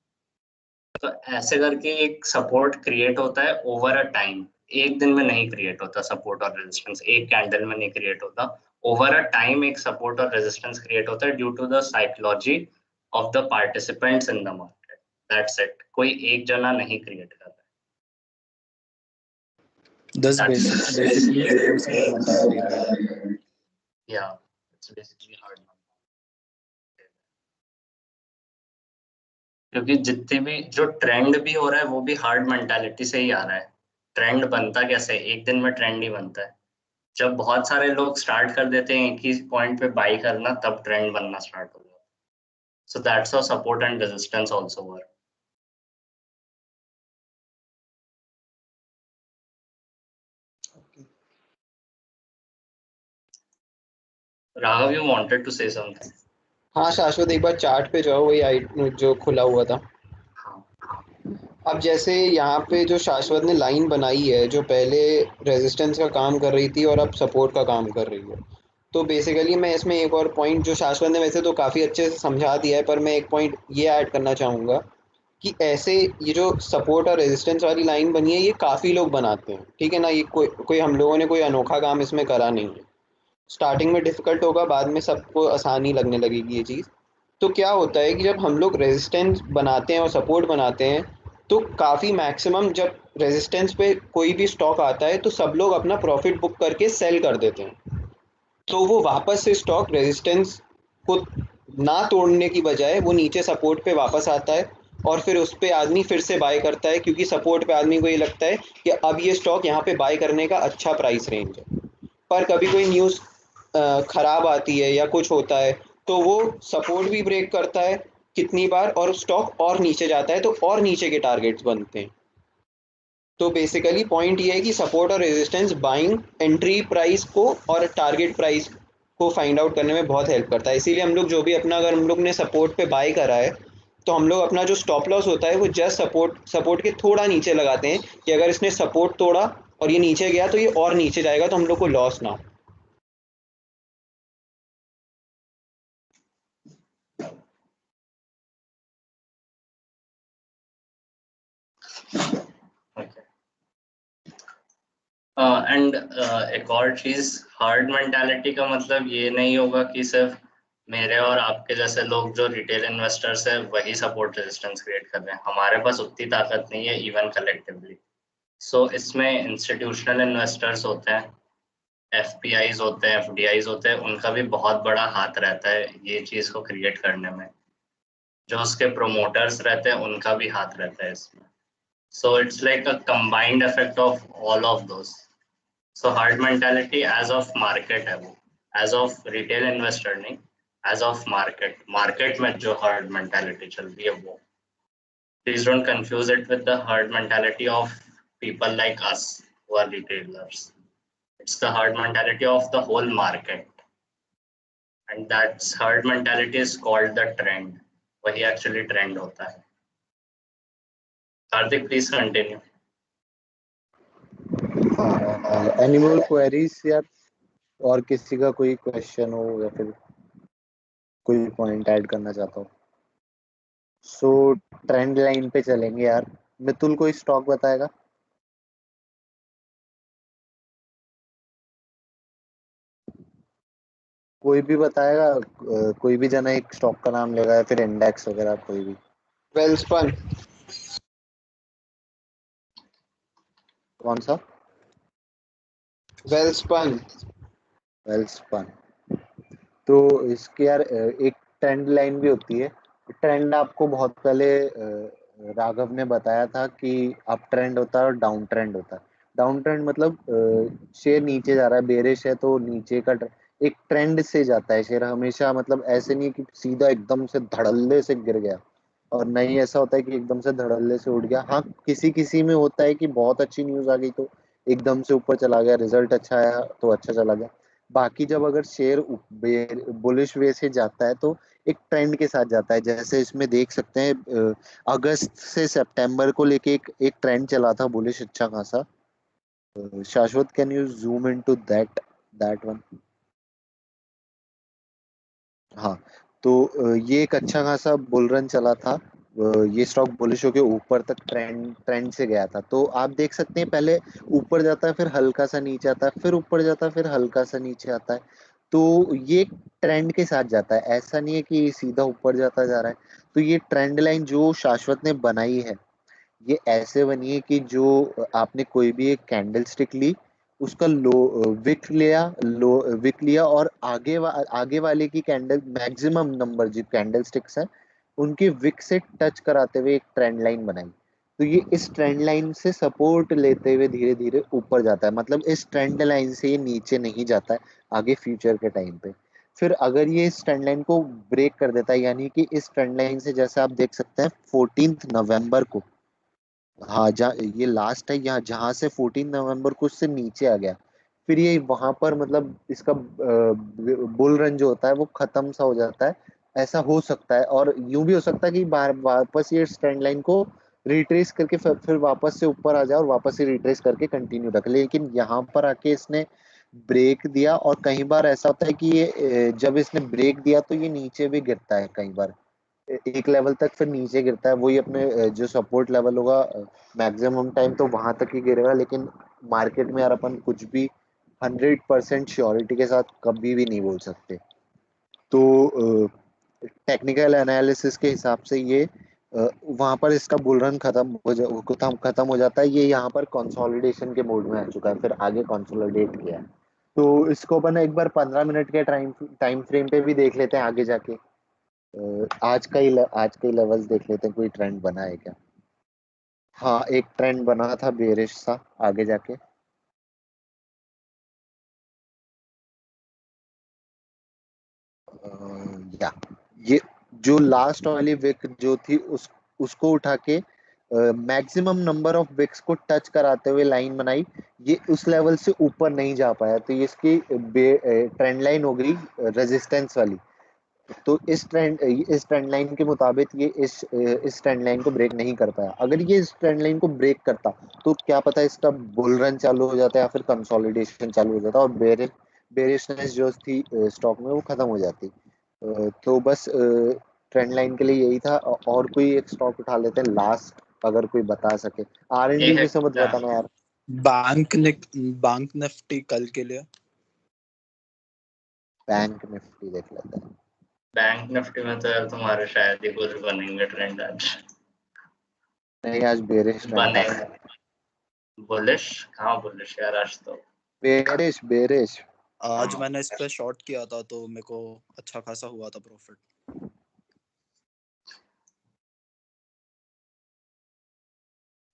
तो ऐसे करके एक सपोर्ट क्रिएट होता है ओवर अ टाइम। एक दिन में नहीं क्रिएट होता सपोर्ट और रेजिस्टेंस, एक कैंडल में नहीं क्रिएट होता। ओवर अ टाइम एक सपोर्ट और रेजिस्टेंस क्रिएट होता है due to the psychology of the participants in the market. That's it, कोई एक जना नहीं क्रिएट कर रहा है। Thus, That's basically, supports hard mentality, right? yeah, it's basically hard number। क्योंकि जितने भी जो ट्रेंड भी हो रहा है वो भी हार्ड मेंटालिटी से ही आ रहा है। ट्रेंड बनता कैसे? एक दिन में ट्रेंड ही बनता है। जब बहुत सारे लोग स्टार्ट कर देते हैं एक ही पॉइंट पे बाई करना, तब ट्रेंड बनना स्टार्ट हो जाता है। So that's how support and resistance also work. Raghav, you wanted to say something? हाँ शाश्वत, एक बार चार्ट पे जाओ, वही जो खुला हुआ था। अब जैसे यहाँ पे जो शाश्वत ने लाइन बनाई है जो पहले रेजिस्टेंस का काम कर रही थी और अब सपोर्ट का काम कर रही है, तो बेसिकली मैं इसमें एक और पॉइंट, जो शाश्वत ने वैसे तो काफ़ी अच्छे से समझा दिया है, पर मैं एक पॉइंट ये ऐड करना चाहूँगा कि ऐसे ये जो सपोर्ट और रेजिस्टेंस वाली लाइन बनी है ये काफ़ी लोग बनाते हैं, ठीक है ना। ये कोई हम लोगों ने कोई अनोखा काम इसमें करा नहीं है। स्टार्टिंग में डिफ़िकल्ट होगा, बाद में सबको आसानी लगने लगेगी ये चीज़। तो क्या होता है कि जब हम लोग रेजिस्टेंस बनाते हैं और सपोर्ट बनाते हैं, तो काफ़ी मैक्सिमम जब रेजिस्टेंस पे कोई भी स्टॉक आता है तो सब लोग अपना प्रॉफिट बुक करके सेल कर देते हैं। तो वो वापस से स्टॉक रेजिस्टेंस को ना तोड़ने की बजाय वो नीचे सपोर्ट पे वापस आता है और फिर उस पे आदमी फिर से बाय करता है, क्योंकि सपोर्ट पे आदमी को ये लगता है कि अब ये स्टॉक यहाँ पे बाय करने का अच्छा प्राइस रेंज है। पर कभी कोई न्यूज़ ख़राब आती है या कुछ होता है तो वो सपोर्ट भी ब्रेक करता है कितनी बार, और स्टॉक और नीचे जाता है, तो और नीचे के टारगेट्स बनते हैं। तो बेसिकली पॉइंट ये है कि सपोर्ट और रेजिस्टेंस बाइंग एंट्री प्राइस को और टारगेट प्राइस को फाइंड आउट करने में बहुत हेल्प करता है। इसीलिए हम लोग जो भी अपना, अगर हम लोग ने सपोर्ट पे बाय करा है तो हम लोग अपना जो स्टॉप लॉस होता है वो जस्ट सपोर्ट के थोड़ा नीचे लगाते हैं कि अगर इसने सपोर्ट तोड़ा और ये नीचे गया तो ये और नीचे जाएगा, तो हम लोग को लॉस ना हो। एंड एक और चीज, हर्ड मेंटालिटी का मतलब ये नहीं होगा कि सिर्फ मेरे और आपके जैसे लोग जो रिटेल इन्वेस्टर्स है वही सपोर्ट रेजिस्टेंस क्रिएट कर रहे हैं। हमारे पास उतनी ताकत नहीं है इवन कलेक्टिवली। सो इसमें इंस्टीट्यूशनल इन्वेस्टर्स होते हैं, एफपीआईज होते हैं, एफडीआईज होते हैं, उनका भी बहुत बड़ा हाथ रहता है ये चीज को क्रिएट करने में। जो उसके प्रोमोटर्स रहते हैं उनका भी हाथ रहता है इसमें। So it's like a combined effect of all of those. So hard mentality as of market है वो, as of retail investor नहीं, as of market. Market में जो hard mentality चल रही है वो. Please don't confuse it with the hard mentality of people like us who are retailers. It's the hard mentality of the whole market. And that hard mentality is called the trend. वही actually trend होता है. Karthik, please continue. Any more queries यार, और किसी का कोई क्वेश्चन हो या फिर कोई पॉइंट ऐड करना चाहता हो? सो ट्रेंड लाइन पे चलेंगे यार। मितुल कोई स्टॉक बताएगा? कोई भी बताएगा? कोई भी जना एक स्टॉक का नाम लेगा या फिर इंडेक्स वगैरह कोई भी। वेलस्पन। कौन सा? वेलस्पन। वेलस्पन। तो इसके यार एक ट्रेंड लाइन भी होती है। ट्रेंड आपको बहुत पहले राघव ने बताया था कि अप ट्रेंड होता है और डाउन ट्रेंड होता है। डाउन ट्रेंड मतलब शेयर नीचे जा रहा है, बेरिश है तो नीचे का एक ट्रेंड से जाता है शेयर हमेशा। मतलब ऐसे नहीं कि सीधा एकदम से धड़ल्ले से गिर गया, और नहीं ऐसा होता है कि एकदम से धड़ल्ले से उठ गया। हाँ, किसी किसी में होता है कि बहुत अच्छी न्यूज आ गई तो एकदम से ऊपर चला गया, रिजल्ट अच्छा आया तो अच्छा चला गया। बाकी जब अगर शेयर बुलिश वे से जाता है तो एक ट्रेंड के साथ जाता है। जैसे इसमें देख सकते हैं अगस्त से सितंबर को लेके एक ट्रेंड चला था बुलिश अच्छा खासा। शाश्वत, can you zoom into that one? हाँ, तो ये एक अच्छा खासा बुल रन चला था। ये स्टॉक बुलिश होके ऊपर तक ट्रेंड से गया था। तो आप देख सकते हैं पहले ऊपर जाता है, फिर हल्का सा नीचे आता है, फिर ऊपर जाता है, फिर हल्का सा नीचे आता है। तो ये ट्रेंड के साथ जाता है, ऐसा नहीं है कि सीधा ऊपर जाता जा रहा है। तो ये ट्रेंड लाइन जो शाश्वत ने बनाई है, ये ऐसे बनी है कि जो आपने कोई भी एक कैंडल स्टिक ली, उसका लो विक लिया और आगे वाले की कैंडल मैक्सिमम नंबर जो कैंडल स्टिक्स हैं उनकी विक से टच कराते हुए एक ट्रेंड लाइन बनाई। तो ये इस ट्रेंड लाइन से सपोर्ट लेते हुए धीरे धीरे ऊपर जाता है। मतलब इस ट्रेंड लाइन से ये नीचे नहीं जाता है आगे फ्यूचर के टाइम पे। फिर अगर ये इस ट्रेंड लाइन को ब्रेक कर देता है, यानी कि इस ट्रेंड लाइन से जैसे आप देख सकते हैं 14 नवंबर को, हाँ जहाँ ये लास्ट है, यहाँ जहां से 14 नवंबर को उससे नीचे आ गया, फिर ये वहां पर मतलब इसका बुल रन जो होता है वो खत्म सा हो जाता है। ऐसा हो सकता है, और यूं भी हो सकता है कि वापस ये ट्रेंड लाइन को रिट्रेस करके फिर वापस से ऊपर आ जाए और वापस से रिट्रेस करके कंटिन्यू रखे। लेकिन यहाँ पर आके इसने ब्रेक दिया, और कई बार ऐसा होता है कि ये जब इसने ब्रेक दिया तो ये नीचे भी गिरता है कई बार, एक लेवल तक फिर नीचे गिरता है। वही अपने जो सपोर्ट लेवल होगा मैक्सिमम टाइम तो वहां तक ही गिरेगा। लेकिन मार्केट में यार अपन कुछ भी 100% श्योरिटी के साथ कभी भी नहीं बोल सकते। तो टेक्निकल एनालिसिस के हिसाब से ये वहां पर इसका बुल रन खत्म हो जाता है। ये यहाँ पर कंसोलिडेशन के मोड में आ चुका है, फिर आगे कंसोलिडेट किया है। तो इसको अपन एक बार 15 मिनट के टाइम फ्रेम पे भी देख लेते हैं आगे जाके। आज का ही लेवल्स देख लेते हैं, कोई ट्रेंड बना है क्या? हाँ, एक ट्रेंड बना था बेरिश सा आगे जाके। या ये जो लास्ट वाली विक जो थी उसको उठा के मैक्सिमम नंबर ऑफ विक्स को टच कराते हुए लाइन बनाई। ये उस लेवल से ऊपर नहीं जा पाया, तो ये इसकी ट्रेंड लाइन हो गई रेजिस्टेंस वाली। तो इस ट्रेंड लाइन के मुताबिक ये इस ट्रेंड लाइन को ब्रेक नहीं कर पाया। अगर ये इस ट्रेंड लाइन को ब्रेक करता तो क्या पता इसका बुल रन चालू हो जाता या फिर कंसोलिडेशन चालू हो जाता, और बेरिशनेस जो थी स्टॉक में वो खत्म हो जाती। तो बस ट्रेंड लाइन के लिए यही था। और कोई एक स्टॉक उठा लेते हैं लास्ट, अगर कोई बता सके। ये आरएनडी है में से मत बताना यार। बैंक निफ्टी कल के लिए बैंक निफ्टी देख लेते हैं। बैंक निफ्टी में तो यार तुम्हारे शायद ही कुछ बनेंगे ट्रेंड आज। नहीं, आज बेरिश ट्रेंड था। बने बुलिश? कहाँ बुलिश यार, आज तो बेरिश। आज हाँ। मैंने इस पे शॉर्ट किया था तो मेरे को अच्छा खासा हुआ था प्रॉफिट।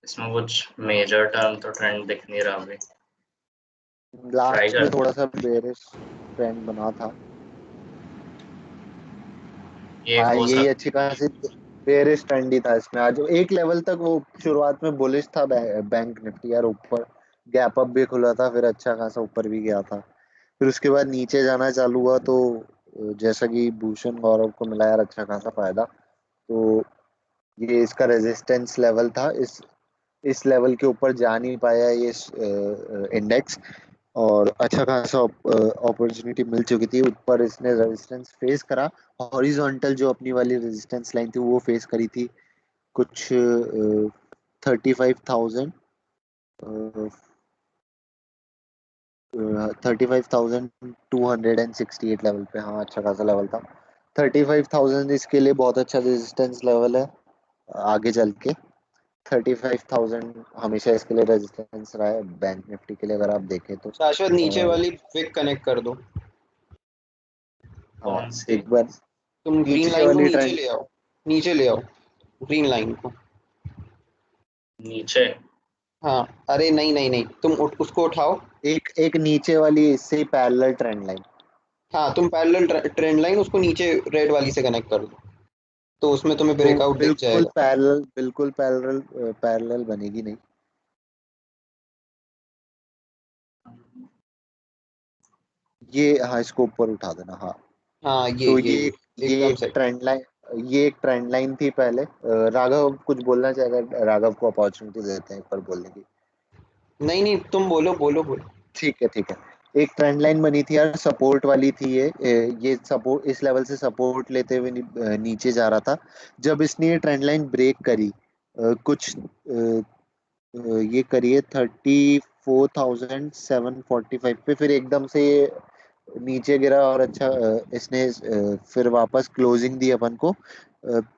इसमें कुछ मेजर टर्म तो ट्रेंड दिख नहीं रहा अभी। लास्ट में कर थोड़ा सा बेरिश ट्रेंड बना था। ये हाँ, हो यही सकता अच्छी खासी बेरिश ट्रेंड ही था इसमें। आज एक लेवल तक वो शुरुआत में बुलिश था बैंक निफ्टी यार, ऊपर गैप अप भी खुला था, फिर अच्छा खासा ऊपर भी गया था, फिर उसके बाद नीचे जाना चालू हुआ। तो जैसा कि भूषण गौरव को मिला यार अच्छा खासा फायदा, तो ये इसका रेजिस्टेंस लेवल था। इस लेवल के ऊपर जा नहीं पाया ये इंडेक्स, और अच्छा खासा अपॉर्चुनिटी मिल चुकी थी। ऊपर इसने रेजिस्टेंस फेस करा, हॉरिजॉन्टल जो अपनी वाली रेजिस्टेंस लाइन थी वो फेस करी थी कुछ 35,000 35,268 लेवल पे। हाँ, अच्छा खासा लेवल था 35,000। इसके लिए बहुत अच्छा रेजिस्टेंस लेवल है आगे चल के। 35,000 हमेशा इसके लिए रेजिस्टेंस रहा है बैंक निफ्टी के लिए, अगर आप देखें तो। शाश्वत नीचे और वाली विक कनेक्ट कर दो। हाँ, कौन सी? एक बार तुम ग्रीन नीचे लाइन को वाली नीचे ट्रेंड, ले आओ, नीचे ले आओ ग्रीन लाइन को। नीचे? हाँ, अरे नहीं नहीं नहीं, तुम उसको उठाओ। एक एक नीचे वाली इससे पैरेलल ट्रेंड लाइन। हाँ, तुम पैरेलल ट्रेंड लाइन उसको नीचे रेड वाली से कनेक्ट कर दो, तो उसमें तुम्हें तो ब्रेकआउट दिख जाएगा। बिल्कुल पैरेलल पैरेलल बनेगी नहीं। ये हाँ, इसको ऊपर उठा देना। हाँ, हाँ, तो ये ये एकदम एक सेट। ट्रेंड लाइन, ये एक ट्रेंड लाइन थी पहले। राघव कुछ बोलना चाहेगा? राघव को अपॉर्चुनिटी देते हैं एक बार बोलने की। नहीं नहीं, तुम बोलो बोलो बोलो। ठीक है, ठीक है। एक ट्रेंड लाइन बनी थी यार, सपोर्ट वाली थी ये सपोर्ट इस लेवल से सपोर्ट लेते हुए नीचे जा रहा था। जब इसने ये ट्रेंड लाइन ब्रेक करी कुछ ये करिए 34,745 पे, फिर एकदम से ये नीचे गिरा और अच्छा इसने फिर वापस क्लोजिंग दी अपन को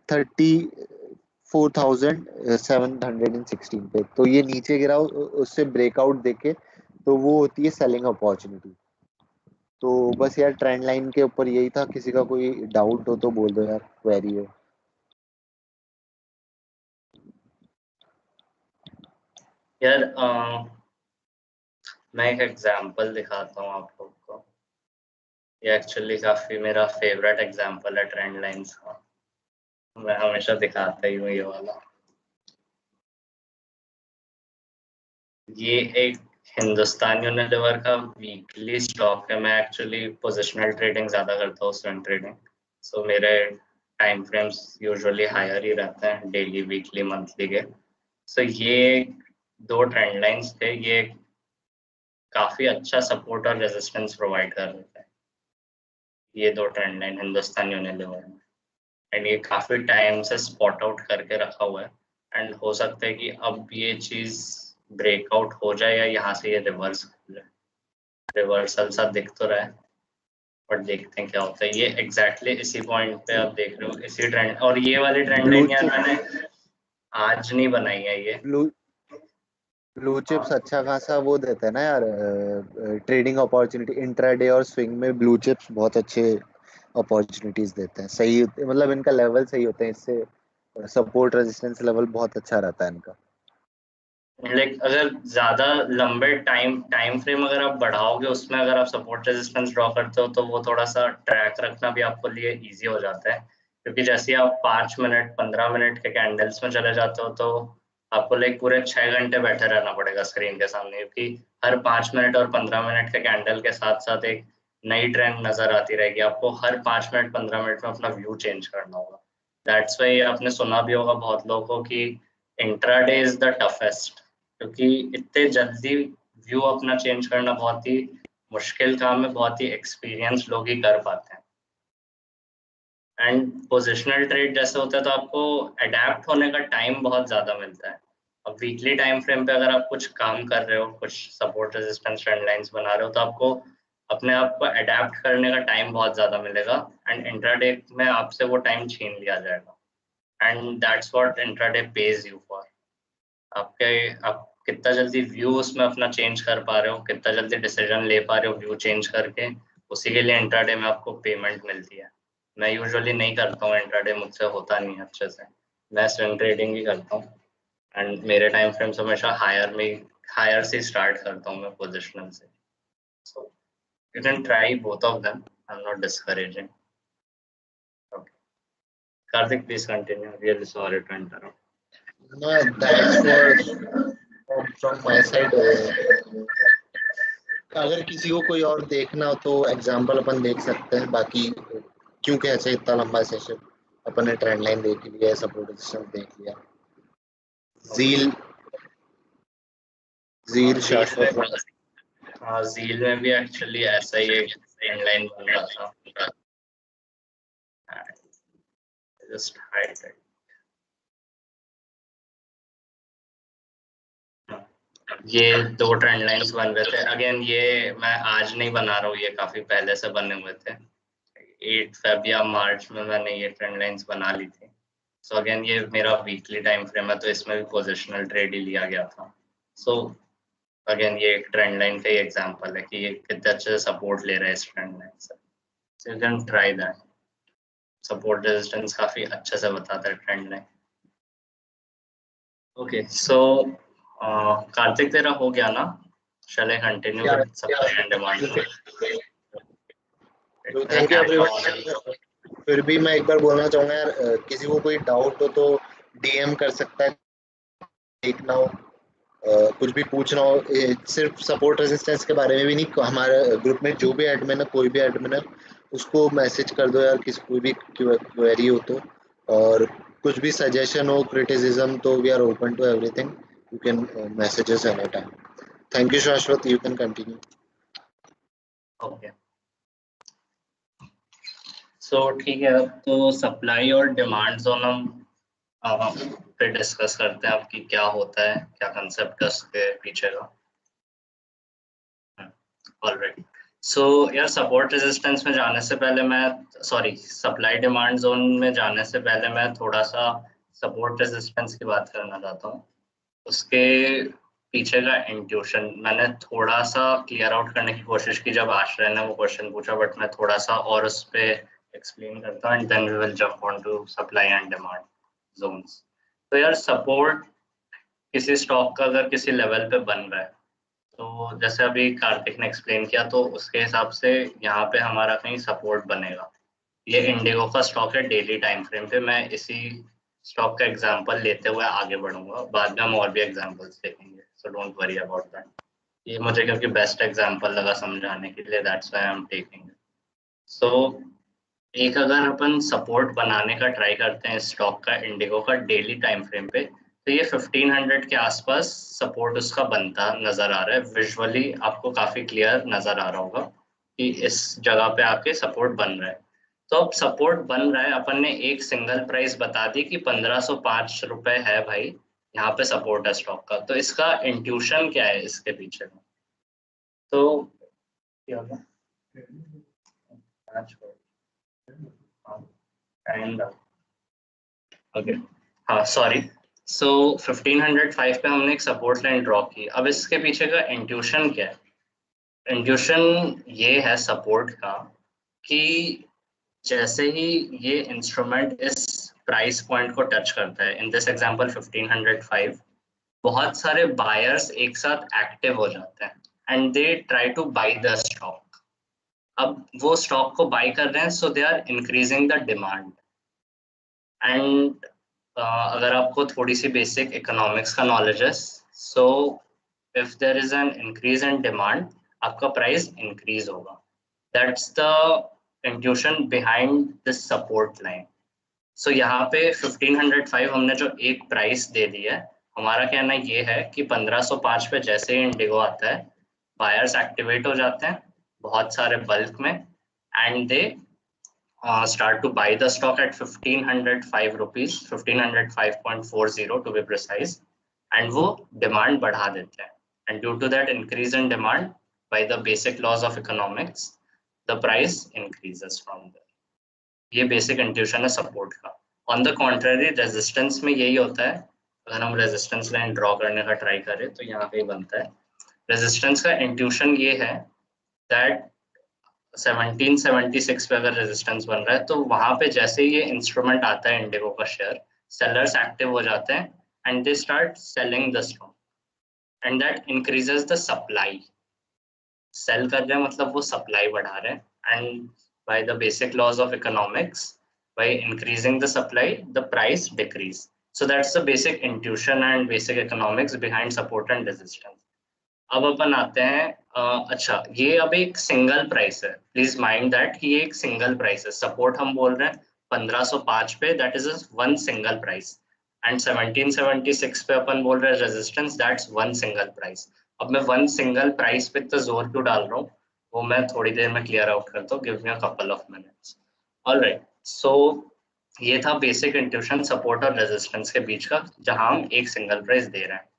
34,716 पे। तो ये नीचे गिरा उससे ब्रेकआउट देके, तो वो होती है सेलिंग अपॉर्चुनिटी। तो बस यार ट्रेंड लाइन के ऊपर यही था। किसी का कोई डाउट हो तो बोल दो यार, क्वेरी हो। यार मैं एक एग्जांपल दिखाता हूँ आप लोग को। ये एक्चुअली काफी मेरा फेवरेट एग्जांपल है ट्रेंड लाइंस का। मैं हमेशा दिखाता ही हूँ ये वाला। ये एक हिंदुस्तान यूनिलीवर का वीकली स्टॉक है। मैं एक्चुअली पोजिशनल ट्रेडिंग ज्यादा करता हूँ, स्विंग ट्रेडिंग। सो मेरे टाइम फ्रेम्स यूजुअली हायर ही रहते हैं, डेली, वीकली, मंथली के। सो ये दो ट्रेंड लाइंस थे, ये काफी अच्छा सपोर्ट और रेजिस्टेंस प्रोवाइड कर रहे थे, ये दो ट्रेंड लाइन हिंदुस्तान यूनिलीवर में। एंड ये काफी टाइम से स्पॉट आउट करके रखा हुआ है। एंड हो सकता है कि अब ये चीज ब्रेकआउट हो जाए या यहाँ से ये रिवर्स हो जाए। रिवर्सल सा दिख तो रहा है, बट देखते हैं क्या होता है। ये एग्जैक्टली इसी पॉइंट पे आप देख रहे हो, इसी ट्रेंड। और ये वाली ट्रेंड ब्लू लाइन यार चिप मैंने आज नहीं बनाई है ये। ब्लू ब्लू चिप्स अच्छा खासा वो देते हैं ना यार, ट्रेडिंग अपॉर्चुनिटी इंट्राडे और स्विंग में ब्लू चिप्स बहुत अच्छे अपॉर्चुनिटीज देते हैं। सही मतलब इनका लेवल सही होता है, इससे सपोर्ट रेजिस्टेंस लेवल बहुत अच्छा रहता है इनका। लाइक अगर ज्यादा लंबे टाइम फ्रेम अगर आप बढ़ाओगे, उसमें अगर आप सपोर्ट रेजिस्टेंस ड्रॉ करते हो तो वो थोड़ा सा ट्रैक रखना भी आपको लिए इजी हो जाता है। क्योंकि जैसे ही आप 5 मिनट 15 मिनट के कैंडल्स में चले जाते हो तो आपको लाइक पूरे 6 घंटे बैठे रहना पड़ेगा स्क्रीन के सामने, क्योंकि हर 5 मिनट और 15 मिनट के कैंडल के साथ साथ एक नई ट्रेंड नजर आती रहेगी। आपको हर 5 मिनट 15 मिनट में अपना व्यू चेंज करना होगा। दैट्स वाई आपने सुना भी होगा बहुत लोगों को कि इंट्राडे इज द टफेस्ट, क्योंकि इतने जल्दी व्यू अपना चेंज करना बहुत ही मुश्किल काम है, बहुत ही एक्सपीरियंस लोग ही कर पाते हैं। एंड पोजिशनल ट्रेड जैसे होता है तो आपको अडेप्ट होने का टाइम बहुत ज़्यादा मिलता है। अब वीकली टाइम फ्रेम पे अगर आप कुछ काम कर रहे हो, कुछ सपोर्ट रेजिस्टेंस ट्रेंड लाइंस बना रहे हो, तो आपको अपने आप को अडेप्ट करने का टाइम बहुत ज्यादा मिलेगा एंड इंट्राडे में आपसे वो टाइम छीन लिया जाएगा and that's what intraday page you for. आप कितना जल्दी व्यू उसमें अपना चेंज कर पा रहे हो, कितना जल्दी डिसीजन ले पा रहे हो व्यू चेंज करके, उसी के लिए इंट्राडे में आपको पेमेंट मिलती है। मैं यूजुअली नहीं करता हूँ इंट्राडे, मुझसे होता नहीं है अच्छे से, मैं स्विंग ट्रेडिंग ही करता हूँ एंड मेरे टाइम फ्रेम्स हमेशा हायर से स्टार्ट करता हूँ मैं पोजिशनल से। So you can try both of them, I am not discouraging. Karthik, please continue. Really sorry to interrupt. No, that was from my side. अगर किसी को कोई और देखना हो तो एग्जांपल अपन देख सकते हैं, बाकी क्योंकि ऐसे इतना लंबा सेशन अपन ने ट्रेंड लाइन देख लिया, सपोर्ट रेजिस्टेंस देख लिया, ज़ील शाश्वत। हाँ, ज़ील में भी एक्चुअली ऐसा ही एक ट्रेंड लाइन बन रहा था। Just hide it. ये 2 ट्रेंड लाइंस बन रहे थे। अगेन ये मैं आज नहीं बना रहा हूँ, ये काफी पहले से बने हुए थे। 8 फेब या मार्च में मैंने ये ट्रेंड लाइंस बना ली थी। सो अगेन ये मेरा वीकली टाइम फ्रेम है, तो इसमें भी पोजिशनल ट्रेड ही लिया गया था। सो अगेन ये एक ट्रेंड लाइन का ही एग्जांपल है कि ये कितने अच्छे से सपोर्ट ले रहा है इस ट्रेंड लाइन से। So you can try that. Support resistance काफी अच्छे से बताता है ट्रेंड लाइन। ओके, सो कार्तिक तेरा हो गया ना? Shall I continue with supply and demand? Thank you everyone. फिर भी मैं एक बार बोलना चाहूँगा यार, किसी को कोई डाउट हो तो डीएम कर सकता है, देखना हो, कुछ भी पूछना हो, सिर्फ सपोर्ट रेजिस्टेंस के बारे में भी नहीं, हमारे ग्रुप में जो भी एडमिन है, कोई भी एडमिन है, उसको मैसेज कर दो यार, किसी कोई भी क्वेरी हो तो, और कुछ भी सजेशन हो, क्रिटिसिज्म, तो we are open to everything, you can message us any time. Thank you Shashwat, you can continue. Okay, so ठीक है, तो सप्लाई और डिमांड जोन हम फिर डिस्कस करते हैं आपकी क्या होता है, क्या कंसेप्ट है उसके पीछे का। ऑलराइट, सो यार सपोर्ट रेजिस्टेंस में जाने से पहले मैं सप्लाई डिमांड जोन में जाने से पहले मैं थोड़ा सा सपोर्ट रेजिस्टेंस की बात करना चाहता हूँ। उसके पीछे का इंट्यूशन मैंने थोड़ा सा क्लियर आउट करने की कोशिश की जब आश्रय ने वो क्वेश्चन पूछा, बट मैं थोड़ा सा और उस पे एक्सप्लेन करता हूँ and then we will jump on to supply and demand zones. तो यार सपोर्ट किसी स्टॉक का अगर किसी लेवल पे बन रहा है, तो जैसे अभी कार्तिक ने एक्सप्लेन किया, तो उसके हिसाब से यहाँ पे हमारा कहीं सपोर्ट बनेगा। ये इंडिगो का स्टॉक है डेली टाइम फ्रेम पे। मैं इसी स्टॉक का एग्जांपल लेते हुए आगे बढ़ूंगा, बाद में हम और भी एग्जांपल्स देखेंगे, so don't worry about that. ये मुझे क्योंकि बेस्ट एग्जांपल लगा समझाने के लिए, that's why I am taking it. So एक अगर अपन सपोर्ट बनाने का ट्राई करते हैं स्टॉक का इंडिगो का डेली टाइम फ्रेम पे, तो ये 1500 के आसपास सपोर्ट उसका बनता नजर आ रहा है। विजुअली आपको काफी क्लियर नजर आ रहा होगा कि इस जगह पे आके सपोर्ट बन रहा है। तो अब सपोर्ट बन रहा है, अपन ने एक सिंगल प्राइस बता दी कि 1505 रुपए है भाई, यहाँ पे सपोर्ट है स्टॉक का। तो इसका इंट्यूशन क्या है इसके पीछे में? तो क्या होगा? एंड ओके, हाँ सॉरी, सो 1505 पे हमने एक सपोर्ट लाइन ड्रॉ की। अब इसके पीछे का इंट्यूशन क्या है? इंट्यूशन ये है सपोर्ट का कि जैसे ही ये इंस्ट्रूमेंट इस प्राइस पॉइंट को टच करता है, इन दिस एग्जांपल 1505, बहुत सारे बायर्स एक साथ एक्टिव हो जाते हैं and they try to buy the stock. अब वो स्टॉक को बाय कर रहे हैं, so they are increasing the demand. And अगर आपको थोड़ी सी बेसिक इकोनॉमिक्स का नॉलेज है, so if there is an increase in demand, आपका प्राइस इंक्रीज होगा। That's the intuition behind this support line. सो यहाँ पे 1505 हमने जो एक प्राइस दे दी है, हमारा कहना ये है कि 1505 पे जैसे ही इंडिगो आता है, बायर्स एक्टिवेट हो जाते हैं बहुत सारे बल्क में and they start to buy the stock at 1505 rupees, 1505.40 to be precise, and वो डिमांड बढ़ा देते हैं, and due to that increase in demand by the basic laws of economics the price increases from there. ये बेसिक इंट्यूशन है सपोर्ट का। ऑन द कॉन्ट्ररी रेजिस्टेंस में यही होता है। अगर हम रेजिस्टेंस लाइन ड्रॉ करने का ट्राई करें तो यहाँ पे बनता है। रेजिस्टेंस का इंट्यूशन ये है दैट 1776 पे अगर रेजिस्टेंस बन रहा है तो वहां पे जैसे ही ये इंस्ट्रूमेंट आता है इंडिगो का शेयर, सेलर्स एक्टिव हो जाते हैं and they start selling the stock and that increases the supply. Sell कर रहे हैं मतलब वो सप्लाई बढ़ा रहे हैं, and by the basic laws of economics by increasing the supply the price decrease. So that's the basic intuition and basic economics behind support and resistance. अब अपन आते हैं अच्छा, ये अब एक सिंगल प्राइस है, प्लीज माइंड दैट कि ये एक सिंगल प्राइस है। सपोर्ट हम बोल रहे हैं 1505 पे, that is one single price, and 1776 पे अपन बोल रहे हैं resistance, that's one single price. अब मैं वन सिंगल प्राइस पे इतना जोर क्यों डाल रहा हूँ वो मैं थोड़ी देर में क्लियर आउट करता हूँ, give me a couple of minutes. Alright, so ये था बेसिक इंट्यूशन सपोर्ट और रेजिस्टेंस के बीच का, जहां हम एक सिंगल प्राइस दे रहे हैं।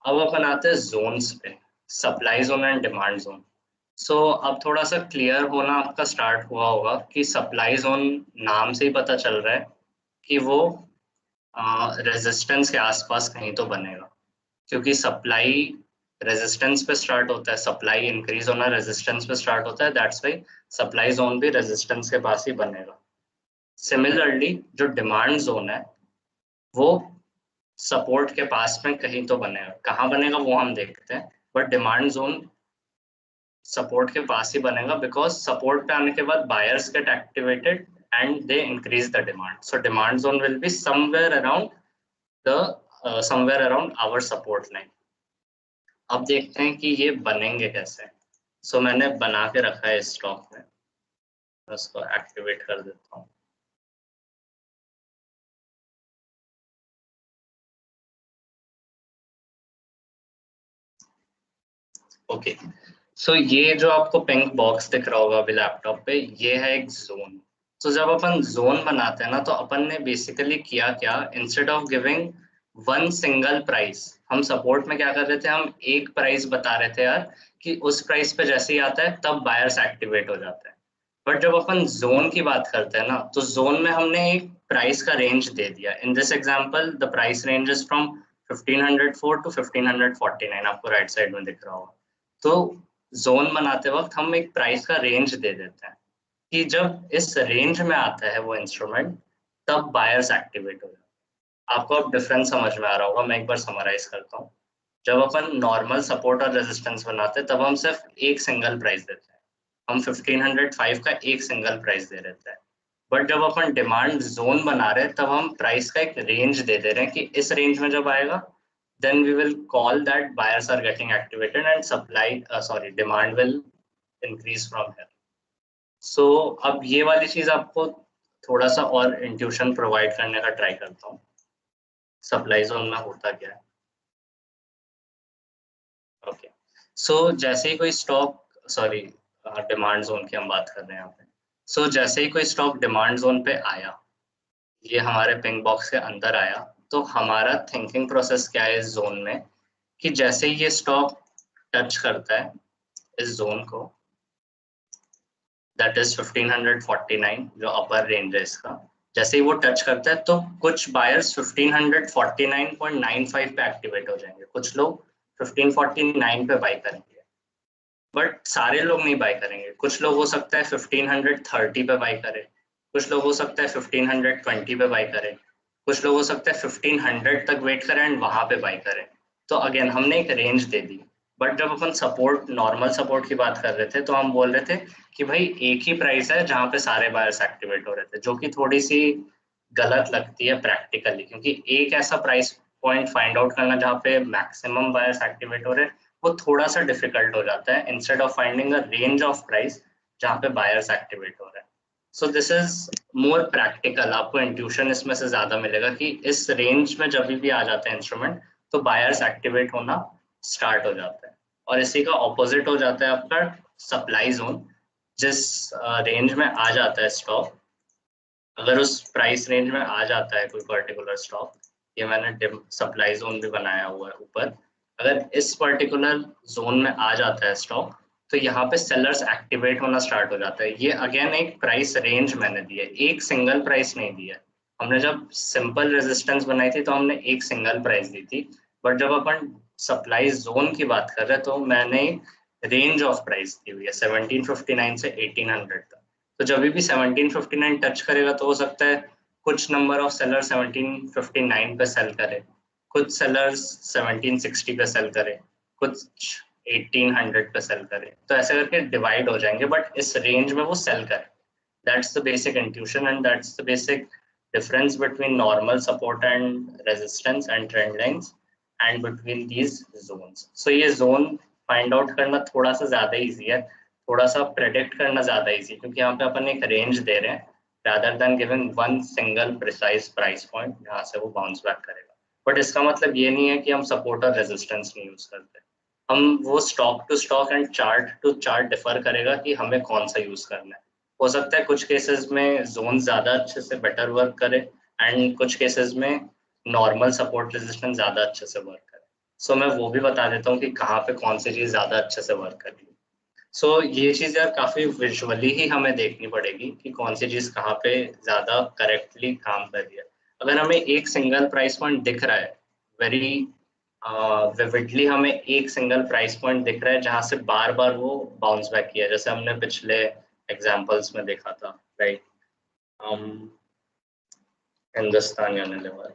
अब अपन आते हैं जोन्स पे, supply zone and demand zone. So अब थोड़ा सा क्लियर होना आपका स्टार्ट हुआ होगा कि सप्लाई जोन नाम से ही पता चल रहा है कि वो रेजिस्टेंस के आसपास कहीं तो बनेगा, क्योंकि सप्लाई रेजिस्टेंस पे स्टार्ट होता है, सप्लाई इंक्रीज होना रेजिस्टेंस पे स्टार्ट होता है, दैट्स वाई सप्लाई जोन भी रेजिस्टेंस के पास ही बनेगा। सिमिलरली जो डिमांड जोन है वो सपोर्ट के पास में कहीं तो बनेगा, कहाँ बनेगा वो हम देखते हैं, बट डिमांड जोन सपोर्ट के पास ही बनेगा, बिकॉज सपोर्ट पे आने के बाद buyers get activated and they increase the demand. So demand zone will be somewhere around the somewhere around our support line. अब देखते हैं कि ये बनेंगे कैसे। सो मैंने बना के रखा है स्टॉक में, उसको एक्टिवेट कर देता हूँ। ओके, सो ये जो आपको पिंक बॉक्स दिख रहा होगा अभी लैपटॉप पे, ये है एक जोन। तो जब अपन जोन बनाते हैं ना तो अपन ने बेसिकली किया क्या, instead of giving one single price, हम सपोर्ट में क्या कर रहे थे, हम एक प्राइस बता रहे थे यार कि उस प्राइस पे जैसे ही आता है तब बायर्स एक्टिवेट हो जाते हैं। बट जब अपन जोन की बात करते हैं ना तो जोन में हमने एक प्राइस का रेंज दे दिया। In this example the price range is from 1504 to 1549, आपको राइट साइड में दिख रहा होगा। तो जोन बनाते वक्त हम एक प्राइस का रेंज दे देते हैं कि जब इस रेंज में आता है वो इंस्ट्रूमेंट तब बायर्स एक्टिवेट हो जाते हैं। आपको अब डिफरेंस समझ में आ रहा होगा, मैं एक बार समराइज करता हूँ। जब अपन नॉर्मल सपोर्ट और रेजिस्टेंस बनाते हैं तब हम सिर्फ एक सिंगल प्राइस देते हैं, हम 1505 का एक सिंगल प्राइस दे देते हैं। बट जब अपन डिमांड जोन बना रहे हैं तब हम प्राइस का एक रेंज दे दे रहे हैं कि इस रेंज में जब आएगा then we will call that buyers are getting activated and demand will increase from here. So अब ये वाली चीज आपको थोड़ा सा और इंट्यूशन प्रोवाइड करने का ट्राई करता हूँ, सप्लाई जोन में होता क्या है। ओके, सो जैसे ही कोई स्टॉक डिमांड जोन की हम बात कर रहे हैं यहाँ पे। सो जैसे ही कोई स्टॉक डिमांड जोन पे आया, ये हमारे पिंक बॉक्स के अंदर आया, तो हमारा थिंकिंग प्रोसेस क्या है इस जोन में कि जैसे ही ये स्टॉक टच करता है इस जोन को, दैट इज 1549 जो अपर रेंज है इसका, जैसे ही वो टच करता है तो कुछ बायर्स 1549.95 पे एक्टिवेट हो जाएंगे, कुछ लोग 1549 पे बाय करेंगे, बट सारे लोग नहीं बाय करेंगे। कुछ लोग हो सकता है 1530 पे बाय करें, कुछ लोग हो सकता है 1520 पे बाय करें, कुछ लोग हो सकता है 1500 तक वेट करें एंड वहां पे बाय करें। तो अगेन हमने एक रेंज दे दी। बट जब अपन सपोर्ट नॉर्मल सपोर्ट की बात कर रहे थे तो हम बोल रहे थे कि भाई एक ही प्राइस है जहां पे सारे बायर्स एक्टिवेट हो रहे थे, जो कि थोड़ी सी गलत लगती है प्रैक्टिकली, क्योंकि एक ऐसा प्राइस पॉइंट फाइंड आउट करना जहाँ पे मैक्सिमम बायर्स एक्टिवेट हो रहे हैं वो थोड़ा सा डिफिकल्ट हो जाता है, instead of finding a range of price जहाँ पे बायर्स एक्टिवेट हो रहे हैं। So this is more practical, आपको इंट्यूशन इसमें से ज्यादा मिलेगा कि इस रेंज में जब भी आ जाते हैं इंस्ट्रूमेंट तो बायर्स एक्टिवेट होना स्टार्ट हो जाता है। और इसी का ऑपोजिट हो जाता है आपका सप्लाई जोन, जिस रेंज में आ जाता है स्टॉक, अगर उस प्राइस रेंज में आ जाता है कोई पर्टिकुलर स्टॉक ये मैंने सप्लाई जोन भी बनाया हुआ है ऊपर। अगर इस पर्टिकुलर जोन में आ जाता है स्टॉक तो यहाँ पे सेलर्स एक्टिवेट होना स्टार्ट हो जाता है। ये अगेन एक प्राइस रेंज मैंने दी है, एक सिंगल प्राइस नहीं दी है। हमने जब सिंपल रेजिस्टेंस बनाई थी तो हमने एक सिंगल प्राइस दी थी, बट जब अपन सप्लाई जोन की बात कर रहे हैं तो मैंने रेंज ऑफ प्राइस दी हुई है 1759 से 1800 तक। तो जब भी 1759 टच करेगा तो हो सकता है कुछ नंबर ऑफ सेलर 1759 पे सेल करे, कुछ सेलर्स 1760 पे सेल करे, कुछ 1800 पे सेल करे, तो ऐसे करके डिवाइड हो जाएंगे, बट इस रेंज में वो सेल करे। That's the basic intuition and that's the basic difference between normal support and resistance and trend lines and between these zones. So ये zone find out करना थोड़ा सा ज़्यादा easy है, थोड़ा सा predict करना ज़्यादा easy, क्योंकि यहाँ पे अपन एक range दे रहे हैं rather than giving one single precise price point जहाँ से वो bounce back करेगा। But इसका मतलब ये नहीं है कि हम support और resistance नहीं use करते, हम वो stock to stock and chart to chart differ करेगा कि हमें कौन सा use करना है। हो सकता है कुछ केसेस में जोन ज्यादा अच्छे से बेटर वर्क करे एंड कुछ केसेस में नॉर्मल सपोर्ट रेजिस्टेंस ज्यादा अच्छे से वर्क करे। सो मैं वो भी बता देता हूँ कि कहाँ पे कौन सी चीज ज्यादा अच्छे से वर्क कर रही है। सो ये चीज यार काफी विजुअली ही हमें देखनी पड़ेगी कि कौन सी चीज कहाँ पे ज्यादा करेक्टली काम कर रही है। अगर हमें एक सिंगल प्राइस पॉइंट दिख रहा है, वेरी विविडली हमें एक सिंगल प्राइस पॉइंट दिख रहा है जहाँ से बार बार वो बाउंस बैक किया, जैसे हमने पिछले एग्जाम्पल्स में देखा था, राइट, हिंदुस्तान यूनिलीवर।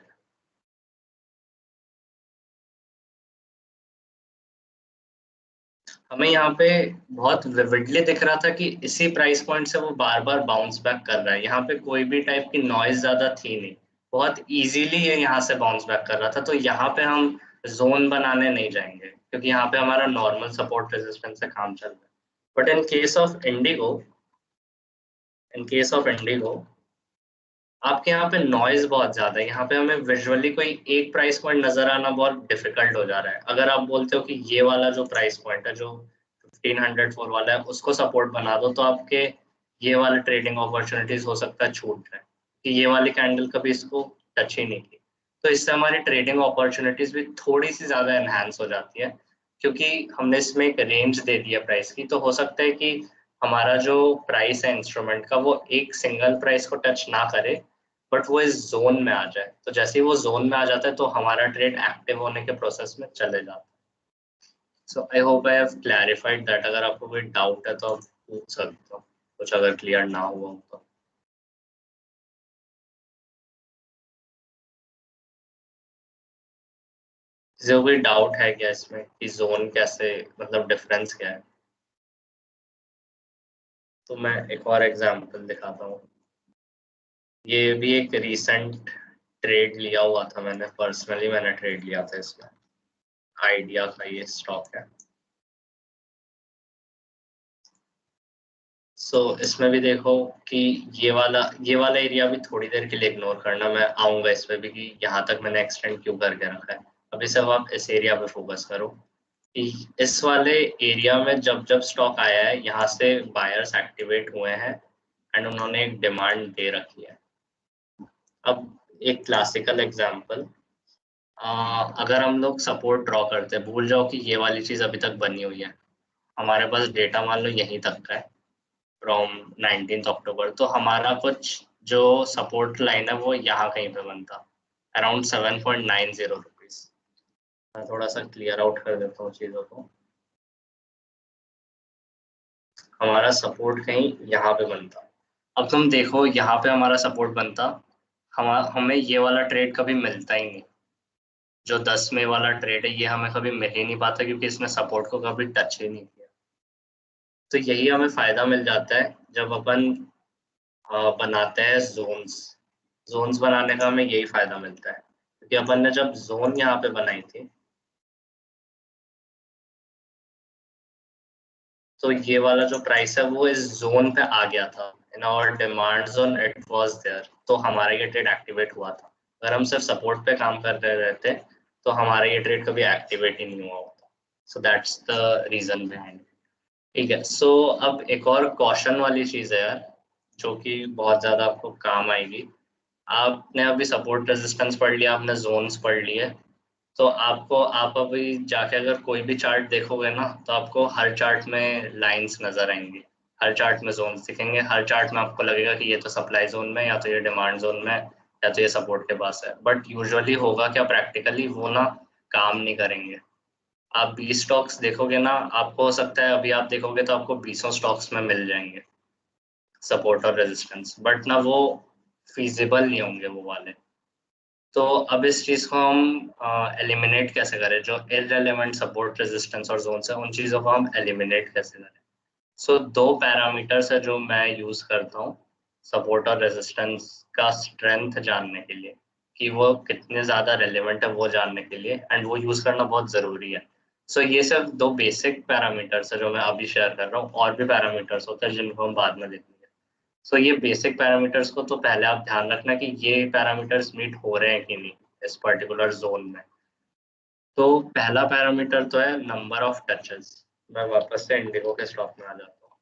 हमें यहाँ पे बहुत विविडली दिख रहा था कि इसी प्राइस पॉइंट से वो बार बार बाउंस बैक कर रहा है। यहाँ पे कोई भी टाइप की नॉइज ज्यादा थी नहीं, बहुत इजीली ये यहाँ से बाउंस बैक कर रहा था। तो यहाँ पे हम जोन बनाने नहीं जाएंगे क्योंकि यहाँ पे हमारा नॉर्मल सपोर्ट रेजिस्टेंस से काम चल रहा है। But in case of Indigo आपके यहाँ पे नॉइज बहुत ज्यादा है। यहाँ पे हमें विजुअली कोई एक प्राइस पॉइंट नजर आना बहुत डिफिकल्ट हो जा रहा है। अगर आप बोलते हो कि ये वाला जो प्राइस पॉइंट है जो 1504 वाला है उसको सपोर्ट बना दो, तो आपके ये वाले ट्रेडिंग अपॉर्चुनिटीज हो सकता है छूट जाए कि ये वाली कैंडल कभी इसको टच ही नहीं की। तो इससे हमारी ट्रेडिंग अपॉर्चुनिटीज भी थोड़ी सी ज्यादा एनहांस हो जाती है क्योंकि हमने इसमें एक रेंज दे दिया प्राइस की। तो हो सकता है कि हमारा जो प्राइस है इंस्ट्रूमेंट का वो एक सिंगल प्राइस को टच ना करे, बट वो इस जोन में आ जाए। तो जैसे ही वो जोन में आ जाता है तो हमारा ट्रेड एक्टिव होने के प्रोसेस में चले जाता है। So I hope I have clarified that. अगर आपको कोई डाउट है तो आप पूछ सकते हो, कुछ अगर क्लियर ना हुआ हो तो। किसी को कोई डाउट है क्या इसमें कि जोन कैसे, मतलब डिफरेंस क्या है? तो मैं एक और एग्जांपल दिखाता हूँ। ये भी एक रीसेंट ट्रेड लिया हुआ था मैंने, पर्सनली मैंने ट्रेड लिया था इसमें, आइडिया का ये स्टॉक है। इसमें भी देखो कि ये वाला एरिया भी थोड़ी देर के लिए इग्नोर करना, मैं आऊंगा इस पे भी कि यहाँ तक मैंने एक्सटेंड क्यों करके रखा है। अभी सब आप इस एरिया पे फोकस करो कि इस वाले एरिया में जब जब स्टॉक आया है यहाँ से बायर्स एक्टिवेट हुए हैं एंड उन्होंने एक डिमांड दे रखी है। अब एक क्लासिकल एग्जाम्पल, अगर हम लोग सपोर्ट ड्रॉ करते हैं, भूल जाओ कि ये वाली चीज अभी तक बनी हुई है, हमारे पास डेटा मान लो यहीं तक का है फ्रॉम 19 अक्टूबर, तो हमारा कुछ जो सपोर्ट लाइन है वो यहाँ कहीं पे बनता, अराउंड 7.90 रुपीज। मैं थोड़ा सा क्लियर आउट कर देता हूँ चीज़ों को। हमारा सपोर्ट कहीं यहाँ पे बनता। अब तुम देखो यहाँ पे हमारा सपोर्ट बनता, हमें ये वाला ट्रेड कभी मिलता ही नहीं। जो 10 में वाला ट्रेड है ये हमें कभी मिल ही नहीं पाता क्योंकि इसने सपोर्ट को कभी टच ही नहीं किया। तो यही हमें फायदा मिल जाता है जब अपन बनाते हैं जोन्स बनाने का हमें यही फायदा मिलता है क्योंकि अपन ने जब जोन यहाँ पे बनाई थी तो ये वाला जो प्राइस है वो इस जोन पे आ गया था, in our demand zone it was there, तो हमारा ये ट्रेड एक्टिवेट हुआ था। अगर हम सिर्फ सपोर्ट पे काम कर रहे रहते तो हमारा ये ट्रेड कभी एक्टिवेट ही नहीं हुआ होता। So that's the reason behind. ठीक है, सो अब एक और कॉशन वाली चीज है यार जो कि बहुत ज्यादा आपको काम आएगी। आपने अभी सपोर्ट रेजिस्टेंस पढ़ लिया, आपने जोन्स पढ़ लिए, तो आप अभी जाके अगर कोई भी चार्ट देखोगे ना तो आपको हर चार्ट में लाइंस नजर आएंगी, हर चार्ट में जोन्स दिखेंगे, हर चार्ट में आपको लगेगा कि ये तो सप्लाई जोन में, या तो ये डिमांड जोन में, या तो ये सपोर्ट के पास है। बट यूजुअली होगा क्या, प्रैक्टिकली वो ना काम नहीं करेंगे। आप 20 स्टॉक्स देखोगे ना, आपको हो सकता है अभी आप देखोगे तो आपको 20 स्टॉक्स में मिल जाएंगे सपोर्ट और रेजिस्टेंस, बट ना वो फीजिबल नहीं होंगे वो वाले। तो अब इस चीज को हम एलिमिनेट कैसे करें, जो इररिलेवेंट सपोर्ट रेजिस्टेंस और जोन्स है उन चीजों को हम एलिमिनेट कैसे करें। सो दो पैरामीटर्स है जो मैं यूज करता हूँ सपोर्ट और रेजिस्टेंस का स्ट्रेंथ जानने के लिए, कि वो कितने ज्यादा रेलेवेंट है वो जानने के लिए, एंड वो यूज करना बहुत जरूरी है। सो ये सिर्फ दो बेसिक पैरामीटर्स है जो मैं अभी शेयर कर रहा हूँ, और भी पैरामीटर्स होते हैं जिनको हम बाद में देखेंगे। सो ये बेसिक पैरामीटर्स को तो पहले आप ध्यान रखना कि ये पैरामीटर्स मीट हो रहे हैं कि नहीं इस पर्टिकुलर जोन में। तो पहला पैरामीटर तो है नंबर ऑफ टचेस। मैं वापस से इंडिगो के स्टॉक में आ जाता हूँ।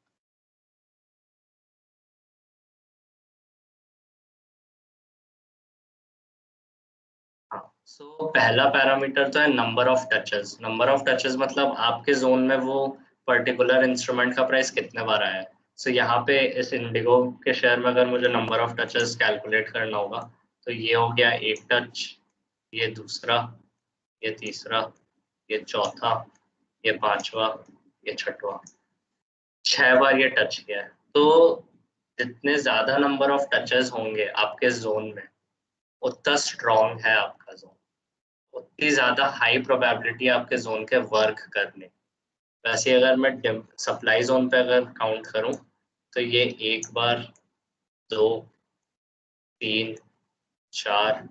हाँ, सो पहला पैरामीटर तो है number of touches. Number of touches मतलब आपके जोन में वो पर्टिकुलर इंस्ट्रूमेंट का प्राइस कितने बार आया है। सो यहाँ पे इस इंडिगो के शेयर में अगर मुझे नंबर ऑफ टचेस कैलकुलेट करना होगा तो ये हो गया एक टच, ये दूसरा, ये तीसरा, ये चौथा, ये पांचवा, ये छठवा, 6 बार ये टच किया है। तो जितने ज्यादा नंबर ऑफ टचेस होंगे आपके जोन में उतना स्ट्रॉन्ग है आपका जोन, उतनी ज्यादा हाई प्रोबेबिलिटी आपके जोन के वर्क करने। वैसे अगर मैं सप्लाई जोन पे अगर काउंट करूं तो ये 1 बार, 2, 3, 4,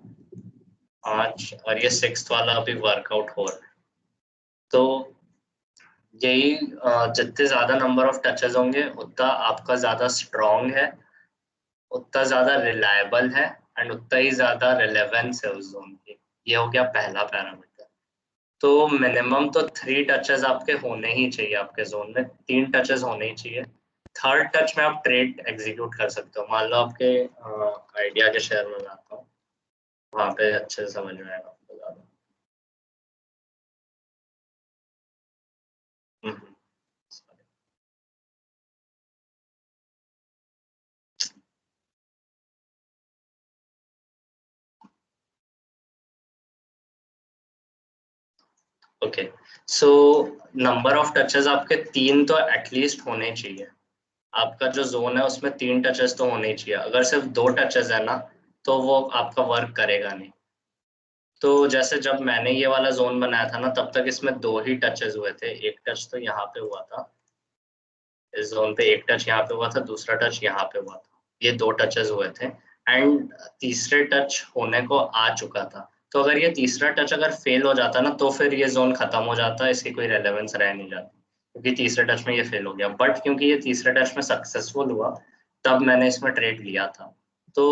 5 और ये 6th वाला अभी वर्कआउट हो रहा है। तो यही जितने ज्यादा नंबर ऑफ टचेस होंगे उतना आपका ज्यादा स्ट्रॉन्ग है, उतना ज्यादा रिलायबल है, एंड उतना ही ज्यादा रिलेवेंस है उस जोन की। ये हो गया पहला पैरामीटर। तो मिनिमम तो 3 टचेस आपके होने ही चाहिए, आपके जोन में 3 टचेस होने ही चाहिए। थर्ड टच में आप ट्रेड एग्जीक्यूट कर सकते हो। मान लो आपके आइडिया के शेयर में आता हूँ, वहां पे अच्छे से समझ में आएगा आपको ज्यादा। Okay, so number of touches आपके 3 तो एटलीस्ट होने चाहिए। आपका जो जोन है उसमें 3 टचेस तो होने ही चाहिए। अगर सिर्फ 2 टचेस है ना तो वो आपका वर्क करेगा नहीं। तो जैसे जब मैंने ये वाला जोन बनाया था ना तब तक इसमें 2 ही टचेस हुए थे। एक टच तो यहाँ पे हुआ था, इस जोन पे एक टच यहाँ पे हुआ था, दूसरा टच यहाँ पे हुआ था, ये 2 टचेस हुए थे, एंड तीसरे टच होने को आ चुका था। तो अगर ये तीसरा टच अगर फेल हो जाता ना तो फिर ये जोन खत्म हो जाता, इसकी कोई रेलेवेंस रह नहीं जाती, क्योंकि तीसरे टच में ये फेल हो गया। बट क्योंकि ये तीसरे टच में सक्सेसफुल हुआ तब मैंने इसमें ट्रेड लिया था। तो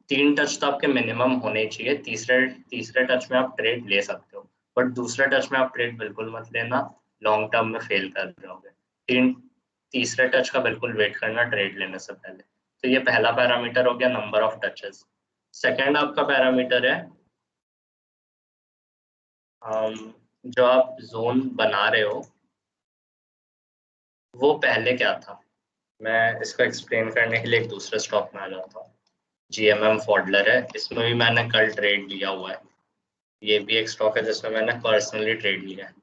3 टच तो आपके मिनिमम होने ही चाहिए। तीसरे टच में आप ट्रेड ले सकते हो, बट दूसरे टच में आप ट्रेड बिल्कुल मत लेना, लॉन्ग टर्म में फेल कर जाओगे। तीसरे टच का बिल्कुल वेट करना ट्रेड लेने से पहले। तो ये पहला पैरामीटर हो गया नंबर ऑफ टचेस। सेकंड आपका पैरामीटर है जो आप जोन बना रहे हो वो पहले क्या था। मैं इसको एक्सप्लेन करने के लिए एक दूसरे स्टॉक में आ जाता हूँ। GMM फॉडलर है, इसमें भी मैंने कल ट्रेड लिया हुआ है। ये भी एक स्टॉक है जिसमें मैंने पर्सनली ट्रेड लिया है।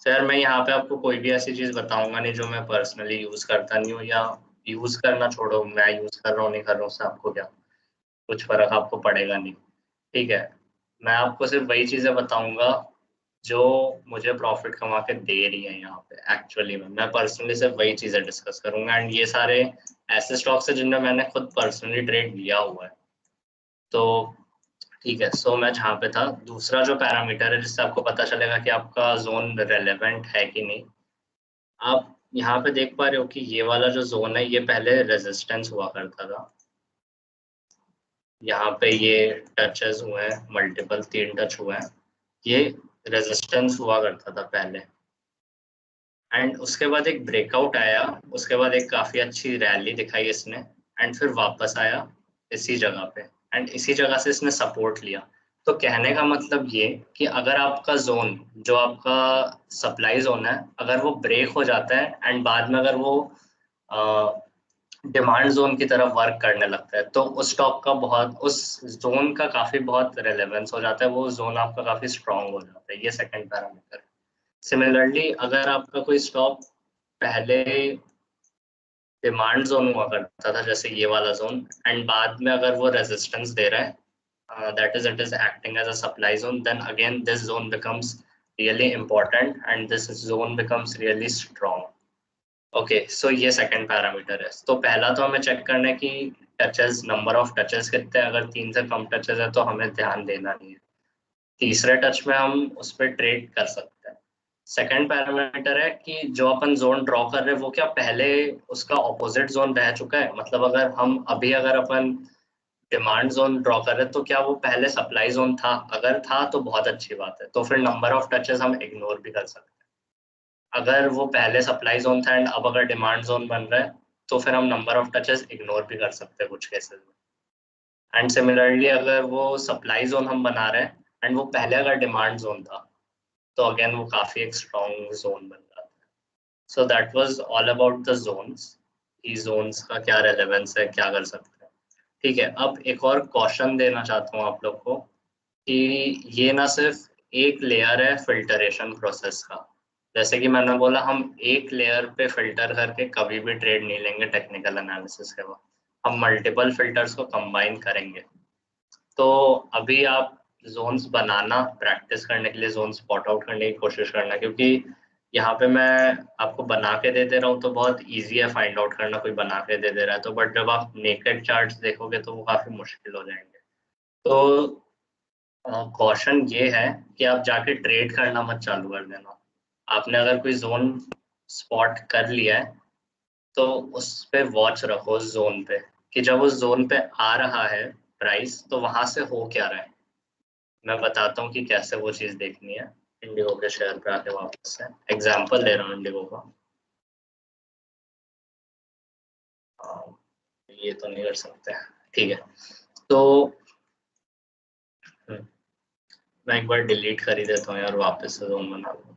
सर मैं यहाँ पे आपको कोई भी ऐसी चीज बताऊंगा नहीं जो मैं पर्सनली यूज करता नहीं हूँ, या यूज करना छोड़ो, मैं यूज कर रहा हूँ नहीं कर रहा हूँ उससे आपको क्या कुछ फर्क आपको पड़ेगा नहीं। ठीक है, मैं आपको सिर्फ वही चीजें बताऊंगा जो मुझे प्रॉफिट कमा के दे रही है यहाँ पे एक्चुअली में। मैं पर्सनली सिर्फ वही चीजें डिस्कस करूंगा, एंड ये सारे ऐसे स्टॉक्स है जिनमें मैंने खुद पर्सनली ट्रेड लिया हुआ है। तो ठीक है, सो मैं जहाँ पे था, दूसरा जो पैरामीटर है जिससे आपको पता चलेगा कि आपका जोन रेलेवेंट है कि नहीं, आप यहाँ पे देख पा रहे हो कि ये वाला जो जोन है ये पहले रेजिस्टेंस हुआ करता था। यहाँ पे ये टचेस हुए हैं, मल्टीपल 3 टच हुए हैं, ये रेजिस्टेंस हुआ करता था पहले, एंड उसके बाद एक ब्रेकआउट आया, उसके बाद एक काफी अच्छी रैली दिखाई इसने, एंड फिर वापस आया इसी जगह पे, एंड इसी जगह से इसने सपोर्ट लिया। तो कहने का मतलब ये कि अगर आपका जोन जो आपका सप्लाई जोन है अगर वो ब्रेक हो जाता है एंड बाद में अगर वो डिमांड जोन की तरफ वर्क करने लगता है तो उस स्टॉक का बहुत उस जोन का काफी बहुत रेलेवेंस हो जाता है, वो जोन आपका काफी स्ट्रांग हो जाता है। ये सेकंड पैरामीटर है। सिमिलरली अगर आपका कोई स्टॉक पहले डिमांड जोन हुआ करता था जैसे ये वाला जोन एंड बाद में अगर वो रेजिस्टेंस दे रहा है that is it is acting as a supply zone, then again this zone becomes really important and this zone becomes really strong. Okay so ये सेकंड पैरामीटर है। तो पहला तो हमें चेक करना है कि टचेस नंबर ऑफ टचेस कितने हैं, अगर 3 से कम टचेस है तो हमें ध्यान देना नहीं है। तीसरे टच में हम उस पर ट्रेड कर सकते हैं। सेकंड पैरामीटर है कि जो अपन जोन ड्रॉ कर रहे हैं वो क्या पहले उसका ऑपोजिट जोन रह चुका है, मतलब अगर अपन डिमांड जोन ड्रॉ कर रहे हैं तो क्या वो पहले सप्लाई जोन था, अगर था तो बहुत अच्छी बात है, तो फिर नंबर ऑफ टचेस हम इग्नोर भी कर सकते हैं। अगर वो पहले सप्लाई जोन था एंड अब अगर डिमांड जोन बन रहा है तो फिर हम नंबर ऑफ टचेस इग्नोर भी कर सकते हैं कुछ केसेस में। एंड सिमिलरली अगर वो सप्लाई जोन हम बना रहे हैं एंड वो पहले अगर डिमांड जोन था तो अगेन वो काफी एक स्ट्रॉन्ग जोन बन जाता है। So that was all about the zones, ई जोन्स का क्या रेलेवेंस है, क्या कर सकते हैं। ठीक है, अब एक और क्वेश्चन देना चाहता हूँ आप लोग को कि ये ना सिर्फ एक लेयर है फिल्टरेशन प्रोसेस का, जैसे कि मैंने बोला हम एक लेयर पे फिल्टर करके कभी भी ट्रेड नहीं लेंगे टेक्निकल एनालिसिस के बाद, हम मल्टीपल फिल्टर्स को कंबाइन करेंगे। तो अभी आप जोन्स बनाना प्रैक्टिस करने के लिए जोन स्पॉट आउट करने की कोशिश करना, क्योंकि यहाँ पे मैं आपको बना के दे दे रहा हूँ तो बहुत इजी है फाइंड आउट करना कोई बना के दे दे रहा है तो, बट जब आप नेकेड चार्ट्स देखोगे तो वो काफी मुश्किल हो जाएंगे। तो क्वेश्चन ये है कि आप जाके ट्रेड करना मत चालू कर देना। आपने अगर कोई जोन स्पॉट कर लिया है तो उस पे वॉच रखो उस जोन पे कि जब उस जोन पे आ रहा है प्राइस तो वहां से हो क्या रहा है। मैं बताता हूँ कि कैसे वो चीज देखनी है। इंडिगो के शेयर पे आके वापस से एग्जांपल ले रहा हूँ इंडिगो का। ये तो नहीं कर सकते, ठीक है। तो मैं एक बार डिलीट कर ही देता हूँ यार, वापस से जोन बना लूँ।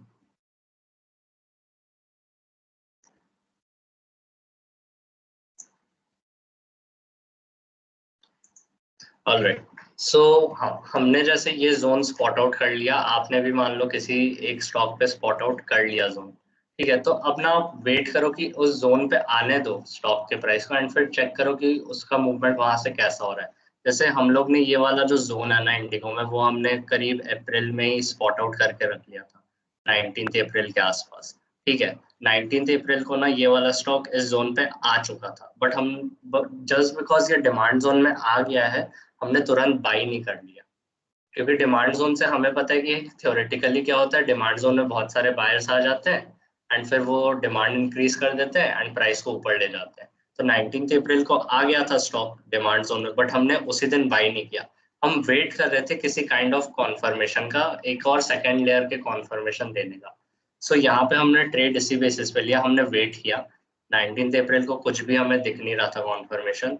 ऑलराइट, सो हाँ, हमने जैसे ये जोन स्पॉट आउट कर लिया, आपने भी मान लो किसी एक स्टॉक पे स्पॉट आउट कर लिया जोन, ठीक है। तो अब ना आप वेट करो कि उस जोन पे आने दो स्टॉक के प्राइस को एंड फिर चेक करो कि उसका मूवमेंट वहां से कैसा हो रहा है। जैसे हम लोग ने ये वाला जो जोन है ना इंडिगो में, वो हमने करीब अप्रैल में ही स्पॉट आउट करके रख लिया था 19 अप्रैल के आसपास, ठीक है। 19 अप्रैल को ना ये वाला स्टॉक इस जोन पे आ चुका था, बट हम जस्ट बिकॉज ये डिमांड जोन में आ गया है हमने तुरंत बाई नहीं कर लिया, क्योंकि डिमांड जोन से हमें पता है कि थ्योरेटिकली क्या होता है, डिमांड जोन में बहुत सारे बायर्स आ जाते हैं एंड फिर वो डिमांड इंक्रीज कर देते हैं एंड प्राइस को ऊपर ले जाते हैं। तो 19 अप्रैल को आ गया था स्टॉक डिमांड जोन में, बट हमने उसी दिन बाई नहीं किया। हम वेट कर रहे थे किसी काइंड ऑफ कॉन्फर्मेशन का, एक और सेकेंड लेयर के कॉन्फर्मेशन देने का। सो यहाँ पे हमने ट्रेड इसी बेसिस पे लिया, हमने वेट किया। 19 अप्रैल को कुछ भी हमें दिख नहीं रहा था कॉन्फर्मेशन,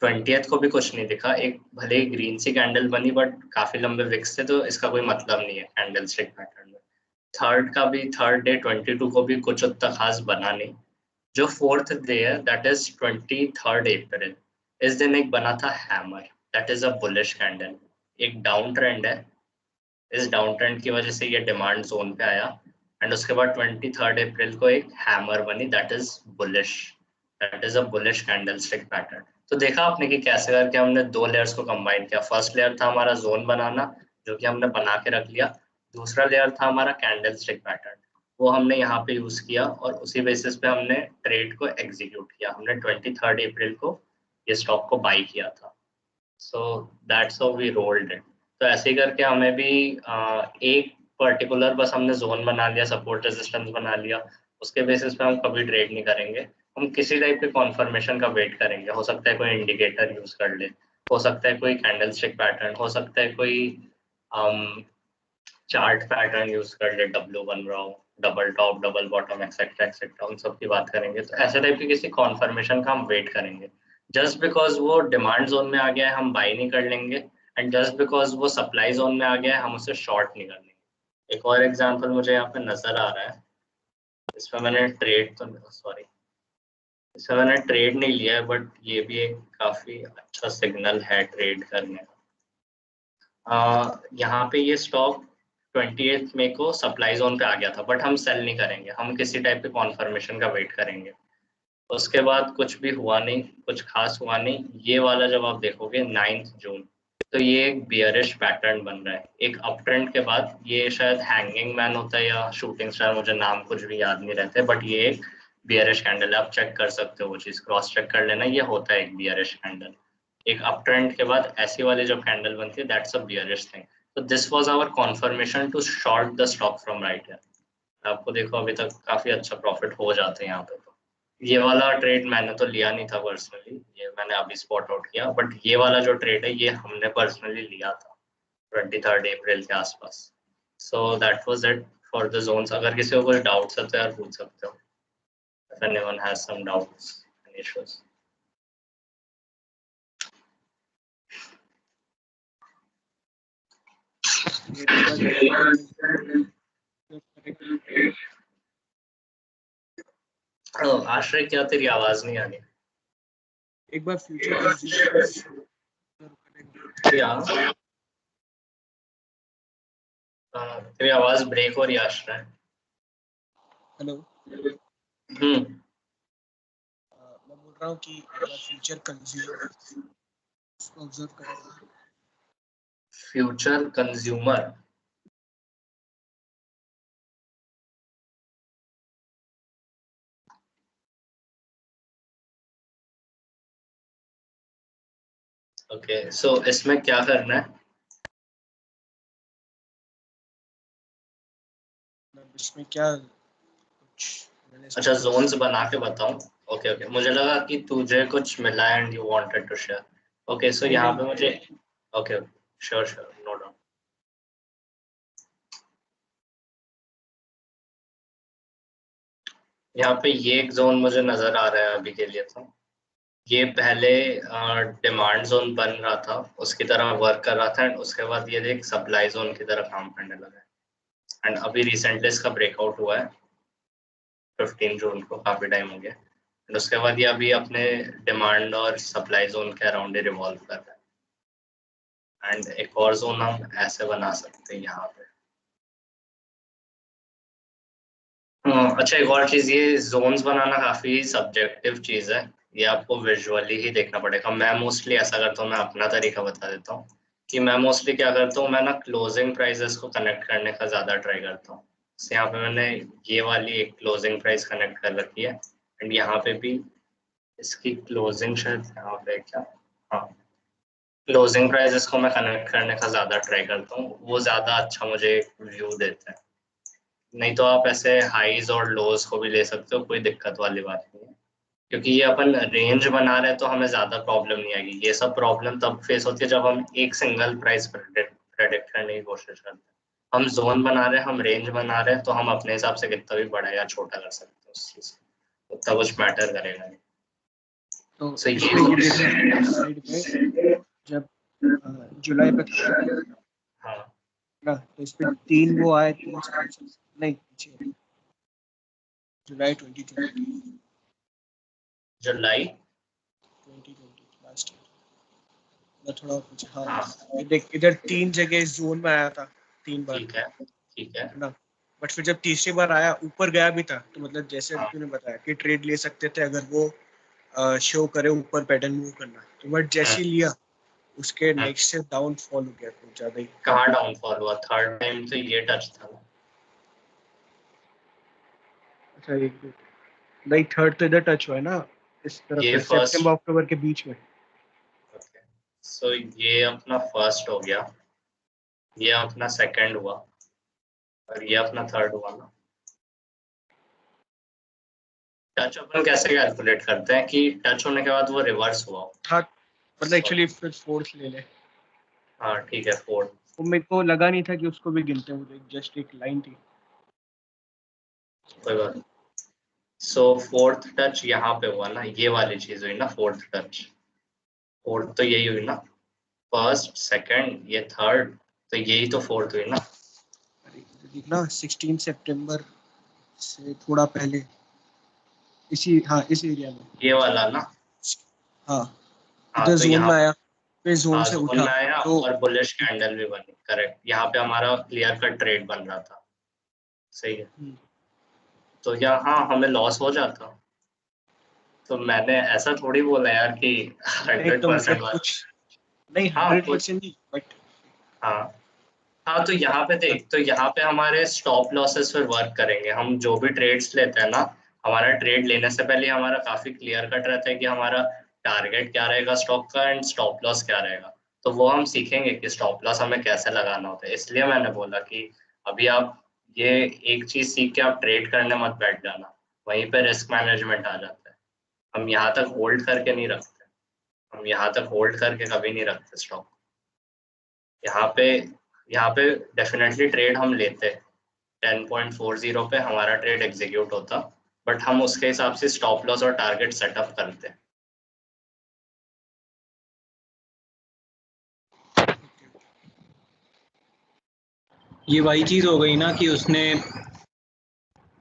20th को भी कुछ नहीं दिखा, एक भले ही ग्रीन सी कैंडल बनी बट काफी लंबे विक्स थे तो इसका कोई मतलब नहीं है कैंडल स्टिक पैटर्न में। थर्ड डे 22 को भी कुछ उतना खास बना नहीं। जो फोर्थ डे है दैट इज 23 अप्रैल, इस दिन एक बना था hammer, that is a bullish candle, एक डाउन ट्रेंड है। इस डाउन ट्रेंड की वजह से ये डिमांड जोन पे आया एंड उसके बाद 23 अप्रैल को एक हैमर बनी, that is bullish, that is a bullish candle stick pattern. तो देखा आपने कि कैसे करके हमने दो लेयर्स को कंबाइन किया। फर्स्ट लेयर था हमारा जोन बनाना जो कि हमने बना के रख लिया, दूसरा लेयर था हमारा कैंडल स्टिक पैटर्न, वो हमने यहाँ पे यूज किया और उसी बेसिस पे हमने ट्रेड को एग्जीक्यूट किया। हमने 23 अप्रैल को ये स्टॉक को बाई किया था। So that's how we rolled it. तो ऐसे ही करके हमें भी एक पर्टिकुलर बस हमने जोन बना लिया, सपोर्ट रेजिस्टेंस बना लिया, उसके बेसिस पे हम कभी ट्रेड नहीं करेंगे। हम किसी टाइप के कॉन्फर्मेशन का वेट करेंगे, हो सकता है कोई इंडिकेटर यूज कर ले, हो सकता है कोई कैंडल स्टिक पैटर्न, हो सकता है कोई चार्ट पैटर्न यूज कर ले, डब्ल्यू बन रहा हो, double top double bottom etcetera etcetera, उन सब की बात करेंगे। तो ऐसे टाइप की किसी कॉन्फर्मेशन का हम वेट करेंगे। जस्ट बिकॉज वो डिमांड जोन में आ गया है हम बाय नहीं कर लेंगे, एंड जस्ट बिकॉज वो सप्लाई जोन में आ गया है हम उसे शॉर्ट नहीं कर लेंगे। एक और एग्जांपल मुझे यहाँ पे नजर आ रहा है, इसमें मैंने ट्रेड तो सॉरी इसमें मैंने ट्रेड नहीं लिया है, बट ये भी एक काफी अच्छा सिग्नल है ट्रेड करने का। यहाँ पे ये स्टॉक 28 मई को सप्लाई जोन पे आ गया था, बट हम सेल नहीं करेंगे, हम किसी टाइप के कॉन्फर्मेशन का वेट करेंगे। उसके बाद कुछ भी हुआ नहीं, कुछ खास हुआ नहीं। ये वाला जब आप देखोगे 9 जून, तो ये एक बियरिश पैटर्न बन रहा है। एक अप ट्रेंड के बाद ये शायद हैंगिंग मैन होता है या शूटिंग स्टार, मुझे नाम कुछ भी याद नहीं रहते, बट ये एक बियरिश कैंडल है। आप चेक कर सकते हो, वो चीज क्रॉस चेक कर लेना, ये होता है एक बियरिश कैंडल। एक अप ट्रेंड के बाद ऐसी वाली जब कैंडल बनती है, दैट्स अ बियरिश थिंग। तो this was our confirmation to short the stock from right here. आपको देखो अभी तक काफी अच्छा प्रॉफिट हो जाते हैं यहाँ पे। तो ये वाला ट्रेड मैंने तो लिया नहीं था पर्सनली, ये मैंने अभी स्पॉट आउट किया, बट ये वाला जो ट्रेड है ये हमने पर्सनली लिया था 23 अप्रैल के आसपास। So that was it for the zones. अगर किसी को कोई डाउट्स है तो यार पूछ सकते हो, if anyone has some doubts and issues. आश्रय क्या तेरी आवाज नहीं आ रही? एक बार फ्यूचर तेरी आवाज ब्रेक हो रही है आश्रय। हेलो, मैं बोल रहा हूँ कि फ्यूचर कंज्यूमर ऑब्जर्व करें। फ्यूचर कंज्यूमर ओके, सो इसमें क्या करना है? इसमें क्या अच्छा, जोन्स बना के बताऊं? ओके ओके, मुझे लगा कि तुझे कुछ मिला and you wanted to share. Okay, so यहाँ पे मुझे okay sure sure, no doubt. यहाँ पे ये एक जोन मुझे नजर आ रहा है अभी के लिए। तो ये पहले डिमांड जोन बन रहा था, उसकी तरह वर्क कर रहा था, एंड उसके बाद ये एक सप्लाई जोन की तरह काम करने लगा है। एंड अभी रिसेंटली इसका ब्रेकआउट हुआ है 15 जून को, काफी टाइम हो गया। एंड उसके बाद ये अभी अपने डिमांड और सप्लाई जोन के अराउंड ही रिवॉल्व कर रहा है। एंड एक और जोन हम ऐसे बना सकते हैं यहाँ पे। अच्छा, एक और चीज, ये जोन्स बनाना काफी सब्जेक्टिव चीज है, ये आपको विजुअली ही देखना पड़ेगा। मैं मोस्टली ऐसा करता हूँ, मैं अपना तरीका बता देता हूँ कि मैं मोस्टली क्या करता हूँ, मैं ना क्लोजिंग प्राइसेस को कनेक्ट करने का ज्यादा ट्राई करता हूँ। यहाँ पे मैंने ये वाली एक क्लोजिंग प्राइस कनेक्ट कर रखी है, एंड यहाँ पे भी इसकी क्लोजिंग शायद यहाँ पे क्या, हाँ, क्लोजिंग प्राइसेस को मैं कनेक्ट करने का ज्यादा ट्राई करता हूँ, वो ज्यादा अच्छा मुझे व्यू देता है। नहीं तो आप ऐसे हाईज और लोज को भी ले सकते हो, कोई दिक्कत वाली बात नहीं है, क्योंकि ये अपन रेंज बना रहे हैं तो हमें ज्यादा प्रॉब्लम नहीं आएगी। ये सब प्रॉब्लम तब फेस होती है जब हम एक सिंगल प्राइस प्रेडिक्ट करने की कोशिश करते हैं। हम जोन बना रहे हैं, हम रेंज बना रहे हैं, तो हम अपने हिसाब से कितना भी बड़ा या छोटा कर सकते हैं उस चीज, उतना कुछ मैटर करेगा नहीं। तो सही साइड पे जब जुलाई पे था, हाँ ना, तो इस पे 3 वो आए, 3 नहीं पीछे जुलाई 2020 जुलाई लास्ट ईयर, थोड़ा पीछे। हाँ, देख इधर 3 जगह इस जोन में आया था 3 बार, ठीक है ना। बट फिर जब तीसरी बार आया ऊपर गया भी था, तो मतलब जैसे हाँ। तूने बताया कि ट्रेड ले सकते थे अगर वो शो करे ऊपर पैटर्न मूव करना, तो बट जैसे ही लिया उसके नेक्स्ट से डाउनफॉल हो गया कुछ ज्यादा ही। कहाँ डाउनफॉल हुआ? थर्ड टाइम तो ये टच था ना। अच्छा, एक नहीं, थर्ड तो इधर टच हुआ है ना, इस तरफ ये से सितंबर अक्टूबर के बीच में। सो ये अपना फर्स्ट हो गया, ये अपना सेकंड हुआ, और ये अपना थर्ड हुआ ना। टच अपन कैसे कैलकुलेट करते हैं कि टच होने के बाद वो रिवर्स हुआ था, मतलब एक्चुअली फिर फोर्थ ले ले। हाँ ठीक है, फोर्थ। तो मेरे को लगा नहीं था कि उसको भी गिनते हैं, मुझे जस्ट एक लाइन थी। कोई बात। सो फोर्थ टच यहाँ पे हुआ ना, ये वाली चीज हुई ना फोर्थ टच। फोर्थ तो यही हुई ना, फर्स्ट सेकंड ये थर्ड, तो यही तो फोर्थ हुई ना। देखना 16 सितंबर से थोड़ा पहले इसी इस एरिया में ये वाला ना। हाँ हाँ इधर तो जोन यहाँ में आया, फिर जोन से जोन उठा में आया तो और बुलिश कैंडल भी बनी, करेक्ट। यहाँ पे हमारा क्लियर कट ट्रेड बन रहा था, सही है। तो यहाँ हमें लॉस हो जाता, तो मैंने ऐसा थोड़ी बोला यार कि नहीं तो 100% मतलब वाला। कुछ नहीं हाँ 100% नहीं बट हाँ हाँ, तो यहाँ पे देख, तो यहाँ पे हमारे स्टॉप लॉसेस फिर वर्क करेंगे। हम जो भी ट्रेड्स लेते हैं ना, हमारा ट्रेड लेने से पहले हमारा काफी क्लियर कट रहता है कि हमारा टारगेट क्या रहेगा स्टॉक का एंड स्टॉप लॉस क्या रहेगा। तो वो हम सीखेंगे कि स्टॉप लॉस हमें कैसे लगाना होता है। इसलिए मैंने बोला कि अभी आप ये एक चीज सीख के आप ट्रेड करने मत बैठ जाना, वहीं पे रिस्क मैनेजमेंट आ जाता है। हम यहाँ तक होल्ड करके नहीं रखते, हम यहाँ तक होल्ड करके कभी नहीं रखते स्टॉक। यहाँ पे यहाँ पे डेफिनेटली ट्रेड हम लेते, 10.40 पे हमारा ट्रेड एग्जीक्यूट होता, बट हम उसके हिसाब से स्टॉप लॉस और टारगेट सेटअप करते। ये वही चीज हो गई ना कि उसने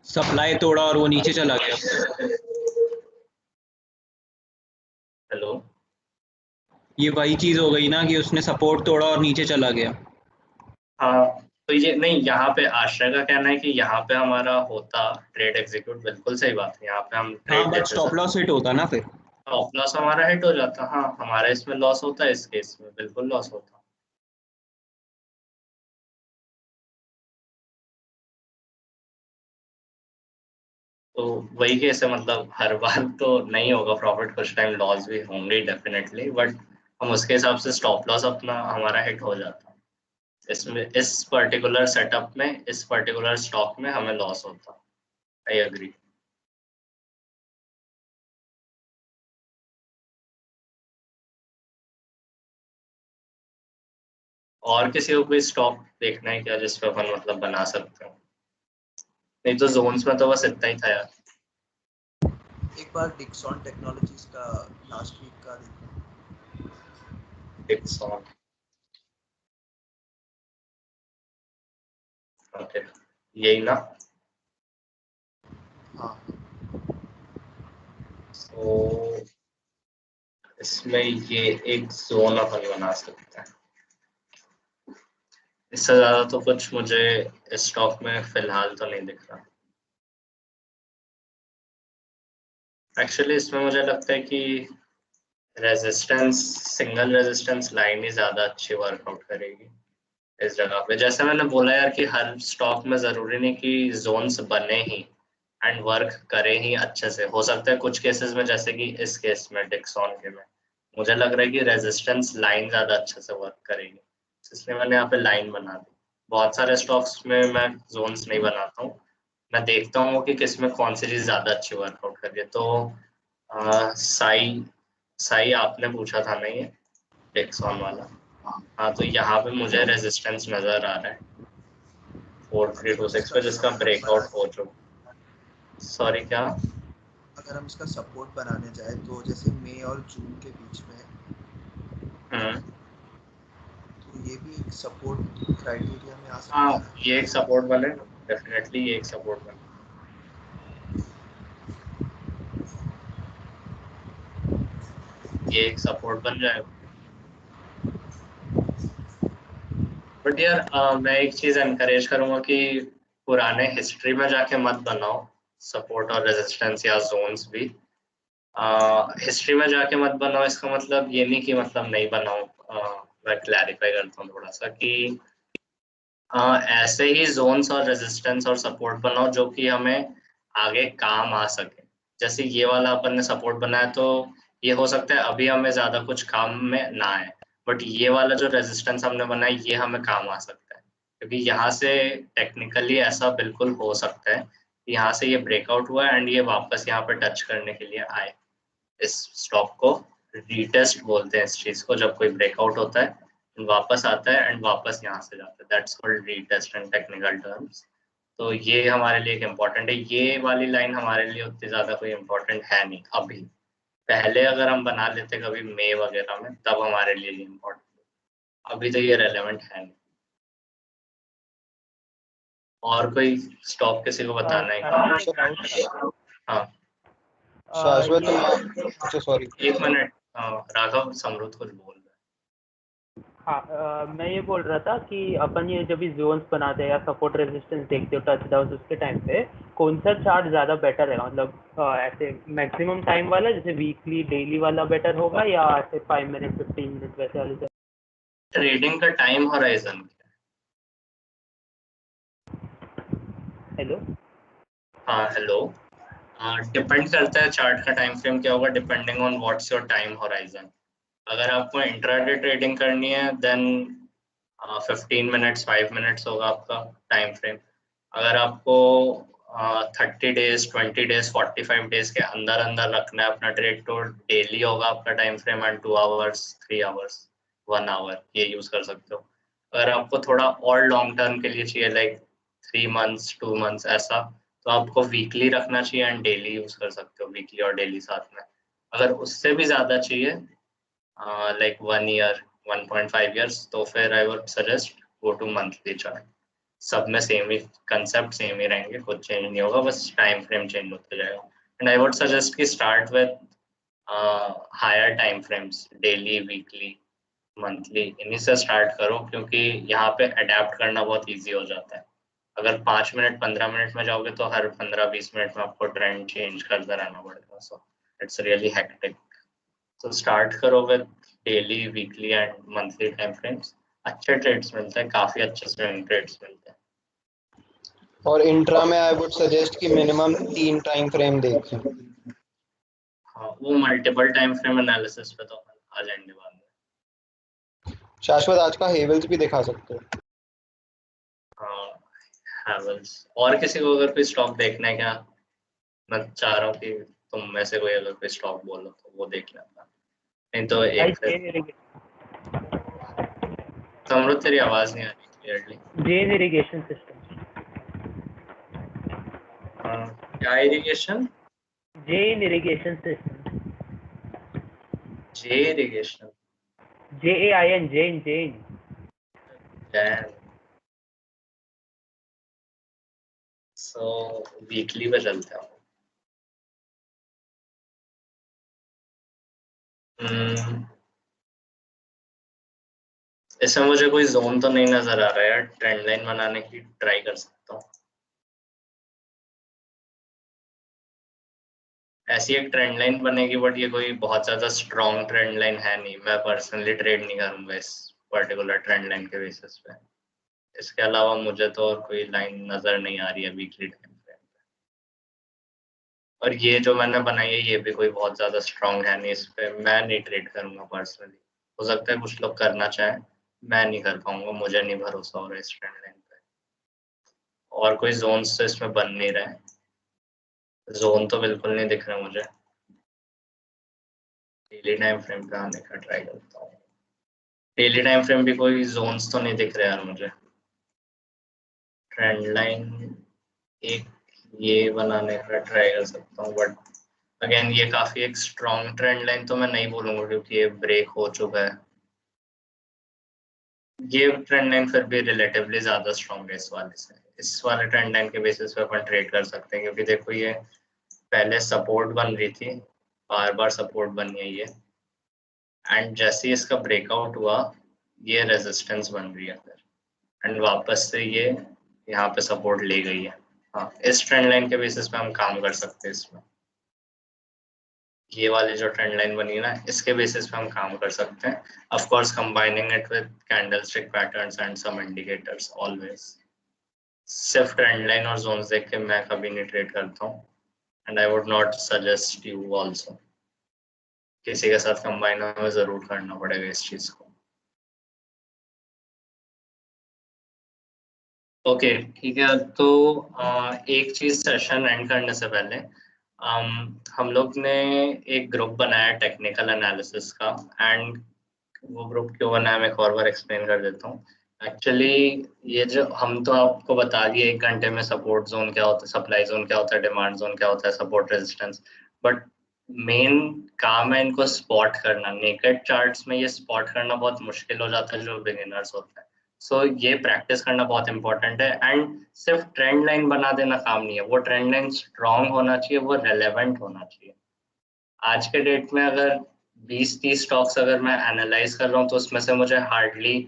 सप्लाई तोड़ा और वो नीचे चला गया। हेलो, ये वही चीज हो गई ना कि उसने सपोर्ट तोड़ा और नीचे चला गया। हाँ तो ये नहीं, यहाँ पे आश्रय का कहना है कि यहाँ पे हमारा होता ट्रेड एग्जीक्यूट, बिल्कुल सही बात है, यहाँ पे हम हाँ ट्रेड बट लेते स्टॉप लॉस हिट होता ना फिर। स्टॉप लॉस हमारा हिट हो जाता। हाँ हमारा इसमें लॉस होता है, इस केस में बिल्कुल लॉस होता। तो वही केस है, मतलब हर बार तो नहीं होगा प्रॉफिट, कुछ टाइम लॉस भी होंगे डेफिनेटली, बट हम उसके हिसाब से स्टॉप लॉस अपना हमारा हिट हो जाता। इसमें इस पर्टिकुलर सेटअप में, इस पर्टिकुलर स्टॉक में हमें लॉस होता। I agree. और किसी को कोई स्टॉक देखना है क्या जिस पे अपन मतलब बना सकते हो? नहीं तो जोन्स में तो बस इतना ही था यार। एक बार डिक्सॉन टेक्नोलॉजीज का लास्ट वीक का देखो। डिक्सॉन, ओके, यही ना। हाँ तो इसमें ये एक जोन अपन बना सकते हैं। इससे ज्यादा तो कुछ मुझे इस स्टॉक में फिलहाल तो नहीं दिख रहा। एक्चुअली इसमें मुझे लगता है कि रेजिस्टेंस, सिंगल रेजिस्टेंस लाइन ही ज्यादा अच्छी वर्कआउट करेगी इस जगह पे। जैसे मैंने बोला यार कि हर स्टॉक में जरूरी नहीं कि जोन्स बने ही एंड वर्क करे ही अच्छे से। हो सकता है कुछ केसेस में, जैसे कि इस केस में डिक्सॉन के में, मुझे लग रहा है कि रेजिस्टेंस लाइन ज्यादा अच्छे से वर्क करेगी, इसलिए मैंने यहाँ पे लाइन बना दी। बहुत सारे स्टॉक्स में मैं जोन्स नहीं बनाता हूँ, मैं देखता हूँ कि किसमें कौन सी चीज ज्यादा अच्छी वर्कआउट कर रही है। तो साई साई आपने पूछा था नहीं है, डेक्सॉन वाला। हाँ तो यहाँ पे मुझे रेजिस्टेंस नजर आ रहा है 4326 पे, जिसका ब्रेकआउट हो चुका। सॉरी क्या? अगर हम इसका सपोर्ट बनाने जाए तो जैसे मई और जून के बीच में, तो ये भी एक सपोर्ट क्राइटेरिया में आ सकता हाँ है। ये एक सपोर्ट बने, डेफिनेटली ये एक सपोर्ट बने। ये एक सपोर्ट बन जाएगा। बट यार मैं एक चीज एनकरेज करूंगा कि पुराने हिस्ट्री में जाके मत बनाओ सपोर्ट और रेजिस्टेंस या जोन्स भी। हिस्ट्री में जाके मत बनाओ, इसका मतलब ये नहीं कि मतलब नहीं बनाओ। मैं क्लैरिफाई करता हूँ थोड़ा सा कि ऐसे ही जोन्स और रेजिस्टेंस और सपोर्ट बनाओ जो कि हमें आगे काम आ सके। जैसे ये वाला अपन ने सपोर्ट बनाया, तो ये हो सकता है अभी हमें ज्यादा कुछ काम में ना आए, बट ये वाला जो रेजिस्टेंस हमने बनाया ये हमें काम आ सकता है, क्योंकि यहाँ से टेक्निकली ऐसा बिल्कुल हो सकता है कि यहाँ से ये ब्रेकआउट हुआ एंड ये वापस यहाँ पे टच करने के लिए आए। इस स्टॉक को रीटेस्ट बोलते हैं, इस चीज को, जब कोई ब्रेकआउट होता है वापस आता है एंड वापस यहाँ से जाता है, that's called retest in technical terms. तो ये हमारे लिए एक इम्पोर्टेंट है। ये वाली लाइन हमारे लिए उतनी ज्यादा कोई इम्पोर्टेंट है नहीं अभी, पहले अगर हम बना लेते कभी मई वगैरह में तब हमारे लिए इम्पोर्टेंट, अभी तो ये रेलेवेंट है नहीं। और कोई स्टॉक किसी को बताना है क्या? हाँ शाश्वत ये अच्छा सॉरी, एक मिनट, राघव समृद्ध कुछ बोल रहा हाँ, मैं ये बोल रहा था कि अपन ये जब भी जोन्स बनाते हैं या सपोर्ट रेजिस्टेंस देखते हो टचडाउन उसके टाइम पे कौन सा चार्ट ज़्यादा बेटर है, मतलब ऐसे मैक्सिमम टाइम वाला जैसे वीकली डेली वाला बेटर होगा या ऐसे 5 मिनट 15 मिनट वैसे वाले? है। ट्रेडिंग का टाइम होराइजन हेलो, हाँ हेलो, डिपेंड करता है चार्ट का टाइम फ्रेम क्या होगा, depending on what's your time horizon. अगर आपको इंट्राडे ट्रेडिंग करनी है देन 15 मिनट्स 5 मिनट्स होगा आपका टाइम फ्रेम। अगर आपको 30 डेज 20 डेज 45 डेज के अंदर अंदर रखना है अपना ट्रेड तो डेली होगा आपका time frame, and 2 hours 3 hours 1 hour ये यूज कर सकते हो। अगर आपको थोड़ा और लॉन्ग टर्म के लिए चाहिए लाइक 3 मंथ्स 2 मंथ्स ऐसा, तो आपको वीकली रखना चाहिए एंड डेली यूज कर सकते हो, वीकली और डेली साथ में। अगर उससे भी ज्यादा चाहिए like 1 year 1.5 years, तो फिर I would suggest go to monthly chart. सब में सेम ही कंसेप्ट सेम ही रहेंगे, कुछ चेंज नहीं होगा, बस टाइम फ्रेम चेंज होते जाएगा। एंड आई वुड सजेस्ट कि start with higher time frames, daily weekly monthly, इन्हीं से स्टार्ट करो क्योंकि यहाँ पे अडेप्ट करना बहुत इजी हो जाता है। अगर 5 मिनट 15 मिनट में जाओगे तो हर 15-20 मिनट में आपको ट्रेंड चेंज करते रहना पड़ेगा, सो इट्स रियली हेक्टिक। तो स्टार्ट करो with daily weekly and monthly time frames, अच्छे ट्रेड्स मिलते हैं, काफी अच्छे स्विंग ट्रेड्स मिलते हैं। और इंट्रा में आई वुड सजेस्ट कि मिनिमम 3 टाइम फ्रेम देखें। हाँ वो मल्टीपल टाइम फ्रेम एनालिसिस पे तो अपन आ जाएंगे बाद में। शाश्वत आज का हेवल्स भी दिखा सकते हो। हाँ हैवल्स, और किसी को अगर कोई स्टॉक देखना है क्या? मैं चाह रहा हूँ कि तुम में से कोई अगर कोई स्टॉक बोलो तो वो देख लेना, नहीं तो एक फिर समृद्ध तेरी आवाज नहीं आ रही क्लियरली। जेन इरिगेशन सिस्टम, क्या इरिगेशन? जेन इरिगेशन सिस्टम, जे इरिगेशन, JAIN, जेन जेन। जैन। सो वीकली पे चलते हैं। इसमें मुझे कोई जोन तो नहीं नजर आ रहा है यार, ट्रेंड लाइन बनाने की ट्राई कर सकता हूँ। ऐसी एक ट्रेंड लाइन बनेगी बट ये कोई बहुत ज्यादा स्ट्रॉन्ग ट्रेंड लाइन है नहीं, मैं पर्सनली ट्रेड नहीं करूंगा इस पर्टिकुलर ट्रेंड लाइन के बेसिस पे। इसके अलावा मुझे तो और कोई लाइन नजर नहीं आ रही है वीकली टाइम फ्रेम पे। और ये जो मैंने बनाई है ये भी कोई बहुत ज्यादा स्ट्रॉन्ग है नहीं, इस पे मैं नहीं ट्रेड करूंगा पर्सनली। हो सकता है कुछ लोग करना चाहें, मैं नहीं कर पाऊंगा, मुझे नहीं भरोसा हो रहा है इस ट्रेंड लाइन पे। और कोई जोन्स तो इसमें बन नहीं रहे, जोन तो बिल्कुल नहीं दिख रहा मुझे। डेली टाइम फ्रेम पे आने का ट्राई करता हूँ, डेली टाइम फ्रेम भी कोई जोन्स तो नहीं दिख रहे यार मुझे। ट्रेंड लाइन एक ये बनाने का ट्राई कर सकता हूँ बट अगेन ये काफी एक स्ट्रॉन्ग ट्रेंड लाइन तो मैं नहीं बोलूंगा क्योंकि ये ब्रेक हो चुका है। ये ट्रेंड लाइन फिर भी रिलेटिवली ज्यादा स्ट्रॉन्ग है इस वाले से, इस वाले ट्रेंड लाइन के बेसिस पे अपन ट्रेड कर सकते हैं क्योंकि देखो ये पहले सपोर्ट बन रही थी, बार बार सपोर्ट बनी है ये, एंड जैसे ही इसका ब्रेकआउट हुआ ये रेजिस्टेंस बन रही है फिर, एंड वापस से ये यहाँ पे सपोर्ट ले गई है। हाँ इस ट्रेंड लाइन के बेसिस पे हम काम कर सकते हैं इसमें, ये वाली जो ट्रेंड लाइन बनी ना इसके बेसिस पे हम काम कर सकते हैं। Of course combining it with candlestick patterns and some indicators always. सिर्फ ट्रेंड लाइन और जोन्स देख के मैं कभी नहीं ट्रेड करता हूँ, and I would not suggest you also. किसी के साथ कंबाइन हमें जरूर करना पड़ेगा इस चीज को। ओके ठीक है, तो एक चीज सेशन एंड करने से पहले हम लोग ने एक ग्रुप बनाया टेक्निकल एनालिसिस का, एंड वो ग्रुप क्यों बनाया मैं एक और बार एक्सप्लेन कर देता हूँ। एक्चुअली ये जो हम तो आपको बता दिए 1 घंटे में सपोर्ट जोन क्या होता है, सप्लाई जोन क्या होता है, डिमांड जोन क्या होता है, सपोर्ट रेजिस्टेंस, बट मेन काम है इनको स्पॉट करना। नेकेड चार्ट्स में ये स्पॉट करना बहुत मुश्किल हो जाता है जो बिगिनर्स होते हैं। सो ये प्रैक्टिस करना बहुत इंपॉर्टेंट है। एंड सिर्फ ट्रेंड लाइन बना देना काम नहीं है, वो ट्रेंड लाइन स्ट्रॉन्ग होना चाहिए, वो रेलेवेंट होना चाहिए। आज के डेट में अगर 20-30 स्टॉक्स अगर मैं एनालाइज कर रहा हूँ तो उसमें से मुझे हार्डली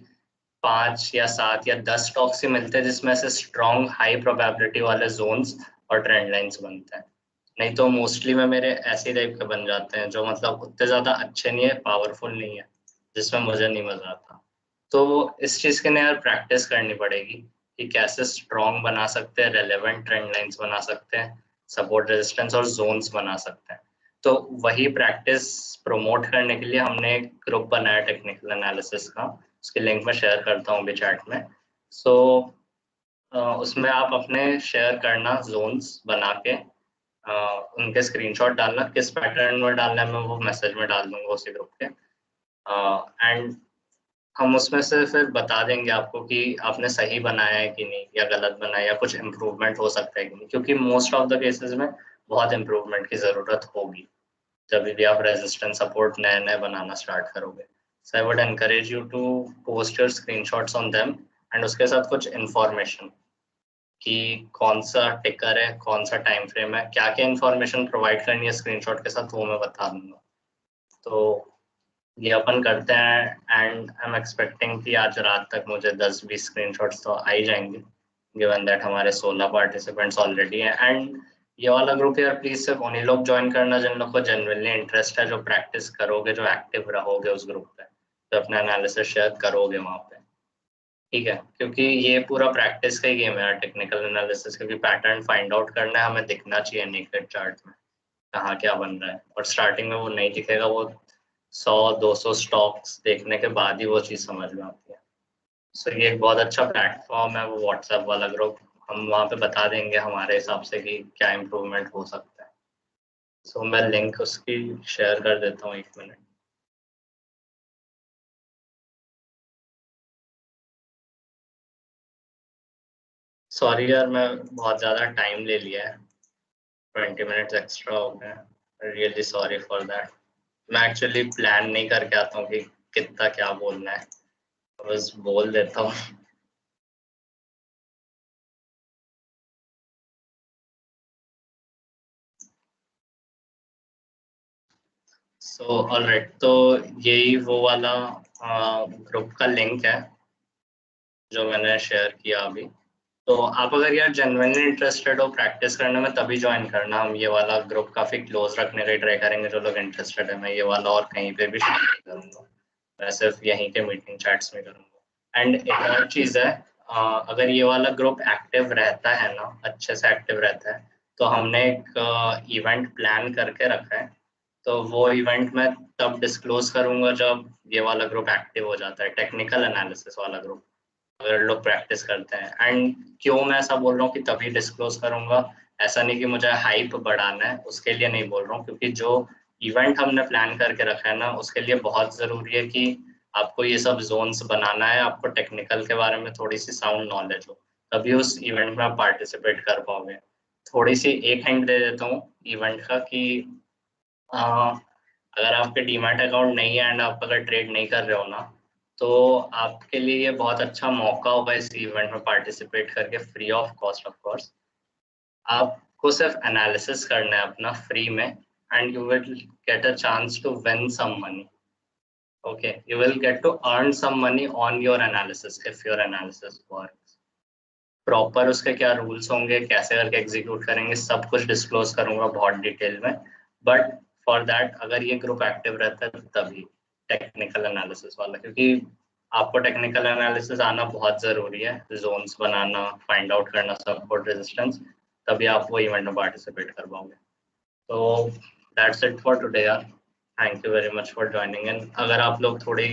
5 या 7 या 10 स्टॉक्स ही मिलते हैं जिसमें से स्ट्रॉन्ग हाई प्रोबेबिलिटी वाले जोन्स और ट्रेंड लाइंस बनते हैं। नहीं तो मोस्टली में मेरे ऐसे टाइप के बन जाते हैं जो मतलब उतने ज्यादा अच्छे नहीं है, पावरफुल नहीं है, जिसमें मुझे नहीं मजा आता। तो इस चीज के लिए यार प्रैक्टिस करनी पड़ेगी कि कैसे स्ट्रॉन्ग बना सकते हैं, रेलेवेंट ट्रेंड लाइंस बना सकते हैं, सपोर्ट रेजिस्टेंस और जोन्स बना सकते हैं। तो वही प्रैक्टिस प्रमोट करने के लिए हमने एक ग्रुप बनाया टेक्निकल एनालिसिस का, उसकी लिंक मैं शेयर करता हूँ अभी चैट में। सो उसमें आप अपने शेयर करना जोन्स बना के, उनके स्क्रीनशॉट डालना, किस पैटर्न में डालना है मैं वो मैसेज में डाल दूंगा उसी ग्रुप के। एंड हम उसमें से फिर बता देंगे आपको कि आपने सही बनाया है कि नहीं या गलत बनाया या कुछ इम्प्रूवमेंट हो सकता है कि नहीं, क्योंकि मोस्ट ऑफ द केसेस में बहुत इम्प्रूवमेंट की ज़रूरत होगी जब भी आप रेजिस्टेंस सपोर्ट नए नए बनाना स्टार्ट करोगे। So I would encourage you to post your screenshots on them and उसके साथ कुछ इन्फॉर्मेशन कि कौन सा टिकर है, कौन सा टाइम फ्रेम है, क्या क्या इन्फॉर्मेशन प्रोवाइड करनी है स्क्रीनशॉट के साथ, वो मैं बता दूंगा। तो ये अपन करते हैं एंड आई एम एक्सपेक्टिंग कि आज रात तक मुझे 10-20 स्क्रीनशॉट्स तो आ ही जाएंगे, गिवन दैट हमारे 16 पार्टिसिपेंट्स ऑलरेडी हैं। एंड ये वाला ग्रुप यार प्लीज सिर्फ उन्हीं लोग ज्वाइन करना जिन लोग को जेन्युइनली इंटरेस्ट है, जो प्रैक्टिस करोगे, जो एक्टिव रहोगे उस ग्रुप पे, जो अपना एनालिसिस शेयर करोगे वहाँ पे, ठीक है? क्योंकि ये पूरा प्रैक्टिस का ही गेम है टेक्निकल एनालिसिस, क्योंकि पैटर्न फाइंड आउट करना है, हमें दिखना चाहिए नेकेड चार्ट में कहाँ क्या बन रहा है, और स्टार्टिंग में वो नहीं दिखेगा, वो 100-200 स्टॉक्स देखने के बाद ही वो चीज़ समझ में आती है। सो ये एक बहुत अच्छा प्लेटफॉर्म है वो व्हाट्सएप वाला ग्रुप, हम वहाँ पे बता देंगे हमारे हिसाब से कि क्या इम्प्रूवमेंट हो सकता है। सो मैं लिंक उसकी शेयर कर देता हूँ, 1 मिनट। सॉरी यार मैं बहुत ज़्यादा टाइम ले लिया है, 20 मिनट्स एक्स्ट्रा हो गए, रियली सॉरी फॉर दैट। मैं एक्चुअली प्लान नहीं करके आता हूँ कि कितना क्या बोलना है, बस बोल देता हूँ। सो ऑलराइट, तो यही वो वाला ग्रुप का लिंक है जो मैंने शेयर किया अभी। तो आप अगर यार जेन्युइनली इंटरेस्टेड हो प्रैक्टिस करने में तभी ज्वाइन करना, हम ये वाला ग्रुप काफ़ी क्लोज रखने का ट्राई करेंगे जो लोग इंटरेस्टेड है। मैं ये वाला और कहीं पे भी शेयर नहीं करूँगा, मैं सिर्फ यहीं के मीटिंग चैट्स में करूँगा। एंड एक और चीज़ है, अगर ये वाला ग्रुप एक्टिव रहता है ना, अच्छे से एक्टिव रहता है, तो हमने एक इवेंट प्लान करके रखा है, तो वो इवेंट मैं तब डिस्क्लोज करूंगा जब ये वाला ग्रुप एक्टिव हो जाता है, टेक्निकल एनालिसिस वाला ग्रुप, अगर लोग प्रैक्टिस करते हैं। एंड क्यों मैं ऐसा बोल रहा हूँ कि तभी डिस्क्लोज करूंगा, ऐसा नहीं कि मुझे हाइप बढ़ाना है, उसके लिए नहीं बोल रहा हूँ, क्योंकि जो इवेंट हमने प्लान करके रखा है ना, उसके लिए बहुत ज़रूरी है कि आपको ये सब जोन्स बनाना है, आपको टेक्निकल के बारे में थोड़ी सी साउंड नॉलेज हो, तभी उस इवेंट में आप पार्टिसिपेट कर पाओगे। थोड़ी सी एक हिंट दे देता हूँ इवेंट का कि अगर आपके डीमैट अकाउंट नहीं है एंड आप अगर ट्रेड नहीं कर रहे हो ना, तो आपके लिए ये बहुत अच्छा मौका होगा इस इवेंट में पार्टिसिपेट करके, free of cost of course. आपको सिर्फ एनालिसिस करना है अपना फ्री में, and you will get a chance to win some money. Okay, you will get to earn some money on your analysis if your analysis works proper. उसके क्या रूल्स होंगे, कैसे करके एग्जीक्यूट करेंगे, सब कुछ डिस्क्लोज करूंगा बहुत डिटेल में। बट फॉर दैट अगर ये ग्रुप एक्टिव रहता है तभी टेक्निकल एनालिसिस वाला, क्योंकि आपको टेक्निकल एनालिसिस आना बहुत ज़रूरी है, जोन्स बनाना, फाइंड आउट करना सपोर्ट रेजिस्टेंस, तभी आप वो इवेंट में पार्टिसिपेट कर पाओगे। तो दैट्स इट फॉर टुडे यार, thank you very much for joining in. अगर आप लोग थोड़ी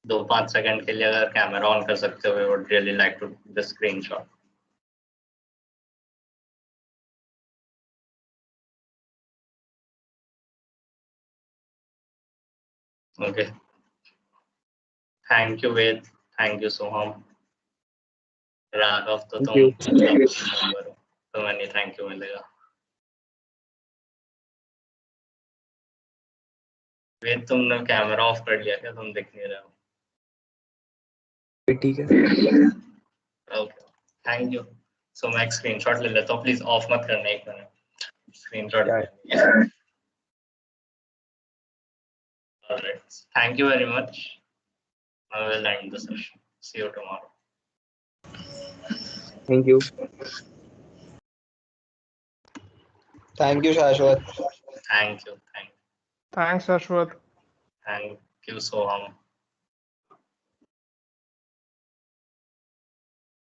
2-5 सेकंड के लिए अगर कैमरा ऑन कर सकते हो, we would really like to the screenshot. Okay, thank you Ved, thank you Soham, Raghav तो तुम नंबर हो, तुम्हें नहीं थैंक यू मिलेगा। वेद तुमने कैमरा ऑफ कर लिया क्या? तुम दिख नहीं रहे हो। ठीक है। Okay, thank you. सो मैं एक स्क्रीनशॉट ले लेता हूँ, प्लीज ऑफ मत करना, एक minute screenshot. Alright, thank you very much. I will end the session. See you tomorrow. Thank you. Thank you, Shashwat. Thank you. Thanks, Ashwath. Thank you, Soham.